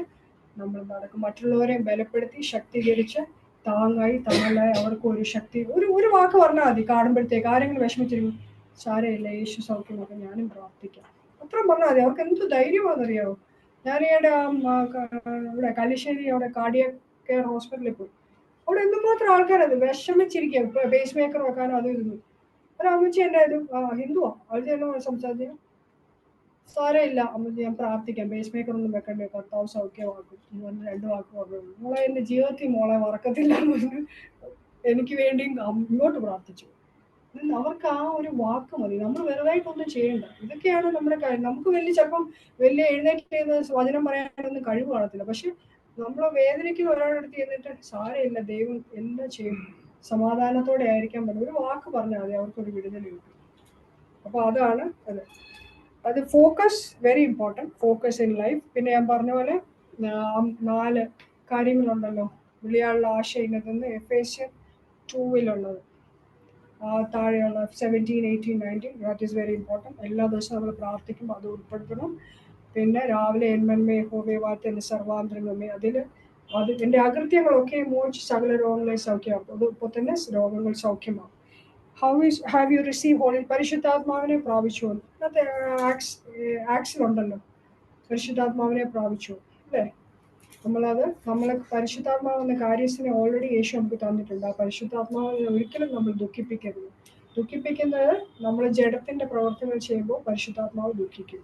Speaker 1: നമ്മൾ നടക്കും. മറ്റുള്ളവരെ ബലപ്പെടുത്തി ശക്തീകരിച്ച് താങ്ങായി തണലായി അവർക്ക് ഒരു ശക്തി ഒരു വാക്ക് പറഞ്ഞാൽ മതി. കാണുമ്പോഴത്തേക്ക് ആരെങ്കിലും വിഷമിച്ചിരിക്കും, സാരമില്ല യേശു സൗഖ്യമാക്കാൻ ഞാനും പ്രാർത്ഥിക്കാം, അത്രയും പറഞ്ഞാൽ മതി. അവർക്ക് എന്ത് ധൈര്യമാണെന്നറിയാമോ? ഞാൻ ഈയിടെ ഇവിടെ കല്ലിശ്ശേരി അവിടെ കാർഡിയക് കെയർ ഹോസ്പിറ്റലിൽ പോയി. അവിടെ എന്തുമാത്രം ആൾക്കാരത് വിഷമിച്ചിരിക്കുക, ഇപ്പൊ പേസ് മേക്കർ വെക്കാനോ അതും ഇതും. ഒരു അമ്മച്ചി എൻ്റെ ഇത് ഹിന്ദുവാ, അവര് തന്നെ സംസാരിച്ചു, സാരമില്ല അമ്മച്ചി ഞാൻ പ്രാർത്ഥിക്കാം, പേസ് മേക്കർ ഒന്നും വെക്കണ്ടേ, കർത്താവ് സൗഖ്യമാക്കും എന്ന് 2 വാക്ക് പറഞ്ഞു. മോളെ എൻ്റെ ജീവിതത്തിൽ മോളെ മറക്കത്തില്ല എന്ന് പറഞ്ഞ് എനിക്ക് വേണ്ടിയും ഇങ്ങോട്ട് പ്രാർത്ഥിച്ചു. അവർക്ക് ആ ഒരു വാക്ക് മതി, നമ്മൾ വെറുതായിട്ടൊന്നും ചെയ്യണ്ട. ഇതൊക്കെയാണ് നമ്മുടെ കാര്യം. നമുക്ക് ചിലപ്പം വലിയ എഴുന്നേറ്റ് വചനം പറയാനൊന്നും കഴിവ് കാണത്തില്ല. പക്ഷെ നമ്മളെ വേദനയ്ക്ക് ഒരാളുടെ അടുത്ത് ചെന്നിട്ട് സാരമില്ല ദൈവം എല്ലാം ചെയ്യും, സമാധാനത്തോടെ ആയിരിക്കാൻ പറ്റും, ഒരു വാക്ക് പറഞ്ഞാൽ മതി, അവർക്കൊരു വിടുതൽ കിട്ടും. അപ്പൊ അതാണ് അത് focus very important, focus in life. പിന്നെ ഞാൻ പറഞ്ഞ പോലെ 4 കാര്യങ്ങളുണ്ടല്ലോ വിളിയാനുള്ള ആശ ഇന്നതെന്ന് എഫേസ്യൻ 2 താഴെയുള്ള 17, 18, 19 ദാറ്റ് ഈസ് വെരി ഇമ്പോർട്ടൻറ്റ്. എല്ലാ ദിവസവും നമ്മൾ പ്രാർത്ഥിക്കുമ്പോൾ അത് ഉൾപ്പെടുത്തണം. പിന്നെ രാവിലെ എന്മന്മേ ഹോവേ സർവാന്തരമേ, അത് എൻ്റെ അകൃത്യങ്ങളൊക്കെ മോചിച്ച് സകല രോഗങ്ങളെ സൗഖ്യമാക്കും. അത് ഇപ്പോൾ തന്നെ രോഗങ്ങൾ സൗഖ്യമാകും. ഹാവ് യു റിസീവ് ഹോളി, പരിശുദ്ധാത്മാവിനെ പ്രാപിച്ചു. ഇന്നത്തെ ആക്സിലുണ്ടല്ലോ പരിശുദ്ധാത്മാവിനെ പ്രാപിച്ചു അല്ലേ? നമ്മളെ പരിശുദ്ധാത്മാവെന്ന കാര്യസ്ഥനെ ഓൾറെഡി യേശു നമുക്ക് തന്നിട്ടുണ്ട്. ആ പരിശുദ്ധാത്മാവിനെ ഒരിക്കലും നമ്മൾ ദുഃഖിപ്പിക്കരുത്. ദുഃഖിപ്പിക്കുന്നത് നമ്മൾ ജഡത്തിന്റെ പ്രവർത്തനങ്ങൾ ചെയ്യുമ്പോൾ പരിശുദ്ധാത്മാവ് ദുഃഖിക്കും.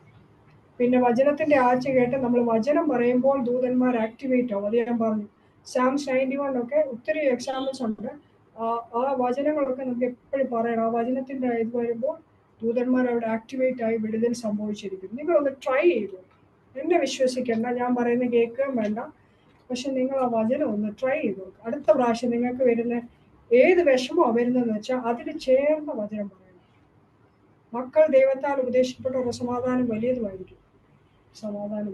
Speaker 1: പിന്നെ വചനത്തിന്റെ ആഴ്ച കേട്ട് നമ്മൾ വചനം പറയുമ്പോൾ ദൂതന്മാർ ആക്ടിവേറ്റ് ആവും. അത് ഞാൻ പറഞ്ഞു. സാംസ് 91 ഒക്കെ ഒത്തിരി എക്സാമ്പിൾസ് ഉണ്ട്. ആ വചനങ്ങളൊക്കെ നമുക്ക് എപ്പോഴും പറയണം. ആ വചനത്തിന്റെ ഇത് വരുമ്പോൾ ദൂതന്മാർ അവിടെ ആക്ടിവേറ്റ് ആയി വിടുതൽ സംഭവിച്ചിരിക്കും. നിങ്ങളൊന്ന് ട്രൈ ചെയ്തു, എന്നെ വിശ്വസിക്കേണ്ട, ഞാൻ പറയുന്നത് കേൾക്കുകയും വേണ്ട, പക്ഷെ നിങ്ങൾ ആ വചനം ഒന്ന് ട്രൈ ചെയ്തു. അടുത്ത പ്രാവശ്യം നിങ്ങൾക്ക് വരുന്ന ഏത് വിഷമമാണ് വരുന്നതെന്ന് വെച്ചാൽ അതിന് ചേർന്ന വചനം പറയണം. മക്കൾ ദൈവത്താൽ ഉപദേശിക്കപ്പെട്ട സമാധാനം വലിയതുമായിരിക്കും. സമാധാനം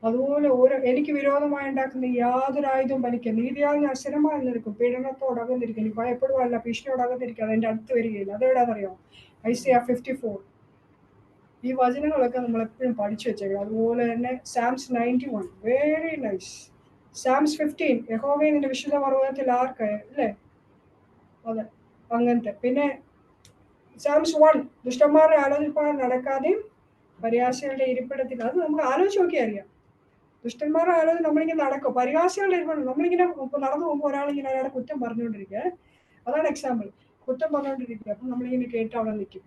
Speaker 1: അതുപോലെ എനിക്ക് വിരോധമായി ഉണ്ടാക്കുന്ന യാതൊരു ആയുധവും ഫലിക്കുക, നീതിയാൽ ഞാൻ സ്ഥിരമായി നിൽക്കും, പീഡനത്തോട് അകന്നിരിക്കും, ഭയപ്പെടുവാനല്ല ഭീഷണിയോട് അകന്നിരിക്കും, അതെന്റെ അടുത്ത് വരികയില്ല. അതെവിടാന്നറിയാം? ഐസിയ 54. ഈ വചനങ്ങളൊക്കെ നമ്മൾ എപ്പോഴും പഠിച്ചു വെച്ചേക്കണം. അതുപോലെ തന്നെ സാംസ് 91 വെരി നൈസ്. സാംസ് 15 യഹോവേ നിന്റെ വിശുദ്ധ പർവ്വതത്തിൽ ആർക്ക് അല്ലേ, അതെ അങ്ങനത്തെ. പിന്നെ സാംസ് 1 ദുഷ്ടന്മാരുടെ ആലോചിപ്പാൻ നടക്കാതെയും പരിഹാസികളുടെ ഇരിപ്പിടത്തിൽ, അത് നമുക്ക് ആലോചിച്ച് നോക്കിയാൽ അറിയാം. ദുഷ്ടന്മാരുടെ ആലോചന നമ്മളിങ്ങനെ നടക്കും, പരിഹാസികളുടെ ഇരിപ്പിടം നമ്മളിങ്ങനെ നടന്നു പോകുമ്പോൾ ഒരാളിങ്ങനെ അയാളെ കുറ്റം പറഞ്ഞുകൊണ്ടിരിക്കുക, അതാണ് എക്സാമ്പിൾ, കുറ്റം പറഞ്ഞുകൊണ്ടിരിക്കുക. അപ്പം നമ്മളിങ്ങനെ കേട്ട് അവിടെ നിൽക്കും.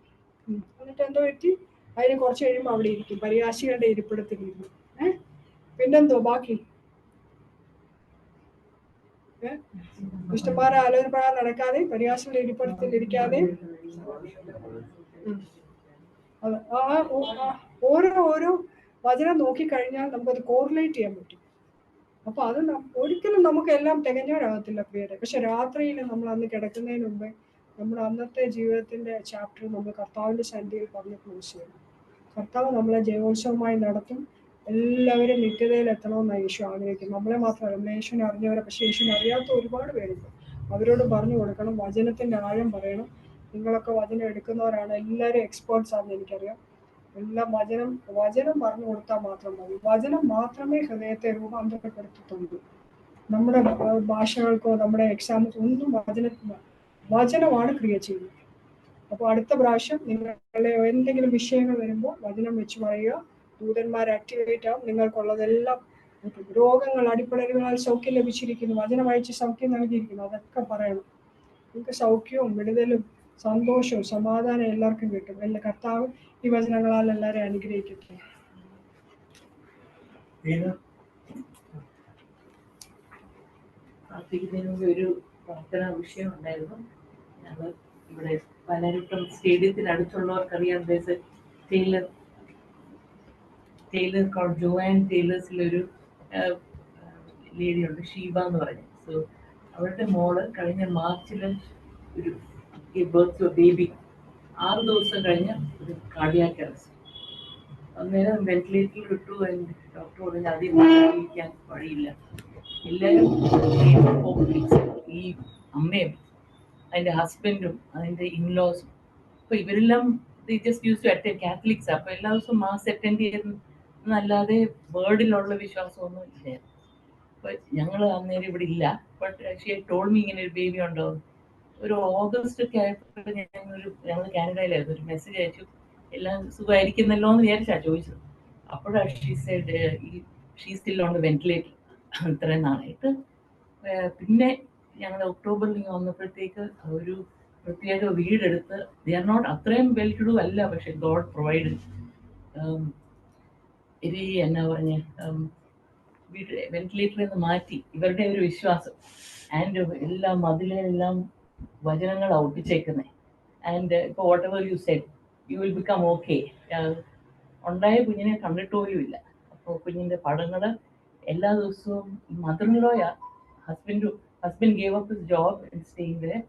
Speaker 1: എന്നിട്ട് എന്തോ പറ്റി, അതിന് കുറച്ച് കഴിയുമ്പോൾ അവിടെ ഇരിക്കും, പരിഹാസികളുടെ ഇരിപ്പിടത്തിൽ ഇരിക്കും. പിന്നെന്തോ ബാക്കി? ദുഷ്ടന്മാരെ ആലോചനപ്പെടാൻ നടക്കാതെ പരിഹാസികളുടെ ഇരിപ്പിടത്തിൽ ഇരിക്കാതെ. അത് ഓരോ വചനം നോക്കിക്കഴിഞ്ഞാൽ നമുക്കത് കോറിലേറ്റ് ചെയ്യാൻ പറ്റും. അപ്പൊ അത് ഒരിക്കലും നമുക്ക് എല്ലാം തികഞ്ഞവരാകത്തില്ല പ്രിയരെ. പക്ഷെ രാത്രിയിൽ നമ്മൾ അന്ന് കിടക്കുന്നതിന് മുമ്പേ നമ്മുടെ അന്നത്തെ ജീവിതത്തിന്റെ ചാപ്റ്റർ നമ്മൾ കർത്താവിന്റെ സന്നിധിയിൽ പറഞ്ഞ് ക്ലോസ് ചെയ്യണം. കർത്താവ് നമ്മളെ ജയോത്സവമായി നടത്തും. എല്ലാവരും നിത്യതയിൽ എത്തണമെന്നാണ് യേശു ആഗ്രഹിക്കുന്നത്. നമ്മളെ മാത്രമല്ല, യേശുവിനെ അറിഞ്ഞവരെ, പക്ഷെ യേശുവിനെ അറിയാത്ത ഒരുപാട് പേരുണ്ട്. അവരോട് പറഞ്ഞു കൊടുക്കണം, വചനത്തിന്റെ ആഴം പറയണം. നിങ്ങളൊക്കെ വചനം എടുക്കുന്നവരാണ്, എല്ലാവരും എക്സ്പേർട്സ് ആണെന്ന് എനിക്കറിയാം. എല്ലാം വചനം പറഞ്ഞു കൊടുത്താൽ മാത്രം മതി. വചനം മാത്രമേ ഹൃദയത്തെ രൂപാന്തരപ്പെടുത്തുള്ളൂ. നമ്മുടെ ഭാഷകൾക്കോ നമ്മുടെ എക്സാമിനോ ഒന്നും വചനമാണ് ക്രിയ ചെയ്യുന്നത്. അപ്പോൾ അടുത്ത പ്രാവശ്യം നിങ്ങളെ എന്തെങ്കിലും വിഷയങ്ങൾ വരുമ്പോൾ വചനം വെച്ച് പറയുക. ദൂതന്മാർ ആക്ടിവേറ്റ് ആവും. നിങ്ങൾക്കുള്ളതെല്ലാം, രോഗങ്ങൾ അടിപ്പിണരുകളാൽ സൗഖ്യം ലഭിച്ചിരിക്കുന്നു, വചനം അയച്ച് സൗഖ്യം നൽകിയിരിക്കുന്നു, അതൊക്കെ പറയണം. നിങ്ങൾക്ക് സൗഖ്യവും വിടുതലും സന്തോഷവും സമാധാനം എല്ലാവർക്കും കിട്ടും. എല്ലാ കർത്താവ് ഈ വചനങ്ങളാൽ എല്ലാവരെയും അനുഗ്രഹിക്കട്ടെ.
Speaker 3: പ്രാർത്ഥിക്കുന്നതിന് മുമ്പ് ഒരു പ്രാർത്ഥനാ വിഷയം ഉണ്ടായിരുന്നു.
Speaker 4: അത് ഇവിടെ പലരുട്ടും സ്റ്റേഡിയത്തിനടുത്തുള്ളവർക്കറിയാം. ടൈലർ കോൾ ജോആൻ ടൈലേഴ്സിലൊരു ലേഡി ഉണ്ട്, ഷീബ എന്ന് പറഞ്ഞു. സോ അവരുടെ മോള് കഴിഞ്ഞ മാർച്ചിൽ ഒരു ബർത്ത് ബേബി 6 ദിവസം കഴിഞ്ഞ് ഒരു കാർഡിയാക് അറസ്റ്റ്. അന്നേരം വെന്റിലേറ്ററിൽ വിട്ടു. ഡോക്ടർ പറഞ്ഞു അതിൽ ജീവിക്കാൻ വഴിയില്ല. എല്ലാവരും ഈ അമ്മയും അതിൻ്റെ ഹസ്ബൻഡും അതിൻ്റെ ഇൻലോസും, അപ്പോൾ ഇവരെല്ലാം just use to attend Catholics. അപ്പോൾ എല്ലാ ദിവസവും മാസ് അറ്റൻഡ് ചെയ്യുന്നല്ലാതെ വേർഡിലുള്ള വിശ്വാസമൊന്നും ഇല്ല. അപ്പോൾ ഞങ്ങൾ അന്നേരം ഇവിടെ ഇല്ല. ബട്ട് ഷീ ടോൾഡ് മീ ഇങ്ങനെ ഒരു ബേബി ഉണ്ടോ. ഒരു ഓഗസ്റ്റ് ഒക്കെ ആയപ്പോൾ ഞങ്ങൾ കാനഡയിലായിരുന്നു, ഒരു മെസ്സേജ് അയച്ചു, എല്ലാം സുഖമായിരിക്കുന്നല്ലോ എന്ന് വിചാരിച്ചാണ് ചോദിച്ചത്. അപ്പോഴാണ് she still on the ventilator ഇത്രയും നാളായിട്ട്. പിന്നെ ഞങ്ങൾ ഒക്ടോബറിൽ ഇങ്ങനെ വന്നപ്പോഴത്തേക്ക് ഒരു പ്രത്യേക വീടെടുത്ത്, ദേ ആർ നോട്ട് അത്രയും വെൽ ടു ഡു അല്ല, പക്ഷെ ഗോഡ് പ്രൊവൈഡ്. എന്നാ പറഞ്ഞ വീട് വെന്റിലേറ്ററിൽ നിന്ന് മാറ്റി ഇവരുടെ ഒരു വിശ്വാസം. ആൻഡ് എല്ലാ മതിലെല്ലാം വചനങ്ങൾ ഒട്ടിച്ചേക്കുന്നത്. ആൻഡ് ഇപ്പോൾ what ever you said you will become okay. ഉണ്ടായ കുഞ്ഞിനെ കണ്ടിട്ട് പോലും ഇല്ല. അപ്പോൾ കുഞ്ഞിൻ്റെ പടങ്ങൾ എല്ലാ ദിവസവും മദറിൻലോയാ husband gave up his job and staying there.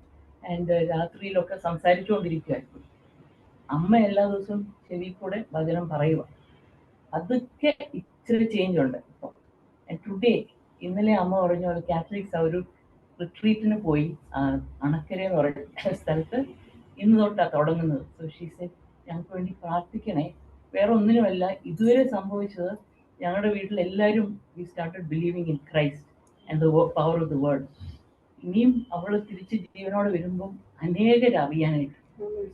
Speaker 4: And രാത്രിയിലൊക്കെ സംസാരിച്ചുകൊണ്ടിരിക്കുമായിരുന്നു. അമ്മ എല്ലാ ദിവസവും ചെവി കൂടെ വചനം പറയുക. അതൊക്കെ ഇച്ചിരി ചേഞ്ച് ഉണ്ട് ഇപ്പോൾ. ടുഡേ ഇന്നലെ അമ്മ പറഞ്ഞ ഒരു കാത്തലിക്സ് ഒരു റിട്രീറ്റിന് പോയി അണക്കര എന്ന് പറയുന്ന സ്ഥലത്ത്. ഇന്ന് തൊട്ടാണ് തുടങ്ങുന്നത്. സോ ഷീ സെഡ് ഞങ്ങൾക്ക് വേണ്ടി പ്രാർത്ഥിക്കണേ. വേറെ ഒന്നിനുമല്ല, ഇതുവരെ സംഭവിച്ചത് ഞങ്ങളുടെ വീട്ടിൽ എല്ലാവരും we started believing in Christ and the power of the word. ഇനിയും അവൾ തിരിച്ച് ജീവനോടെ വരുമ്പം അനേകരെ അറിയാനായിട്ട്.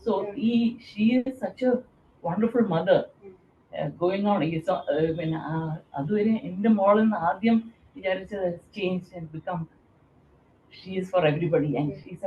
Speaker 4: So she is such A wonderful mother going on. പിന്നെ അതുവരെ എൻ്റെ മോളെന്ന് ആദ്യം വിചാരിച്ചത് change and become she is four everybody. And she is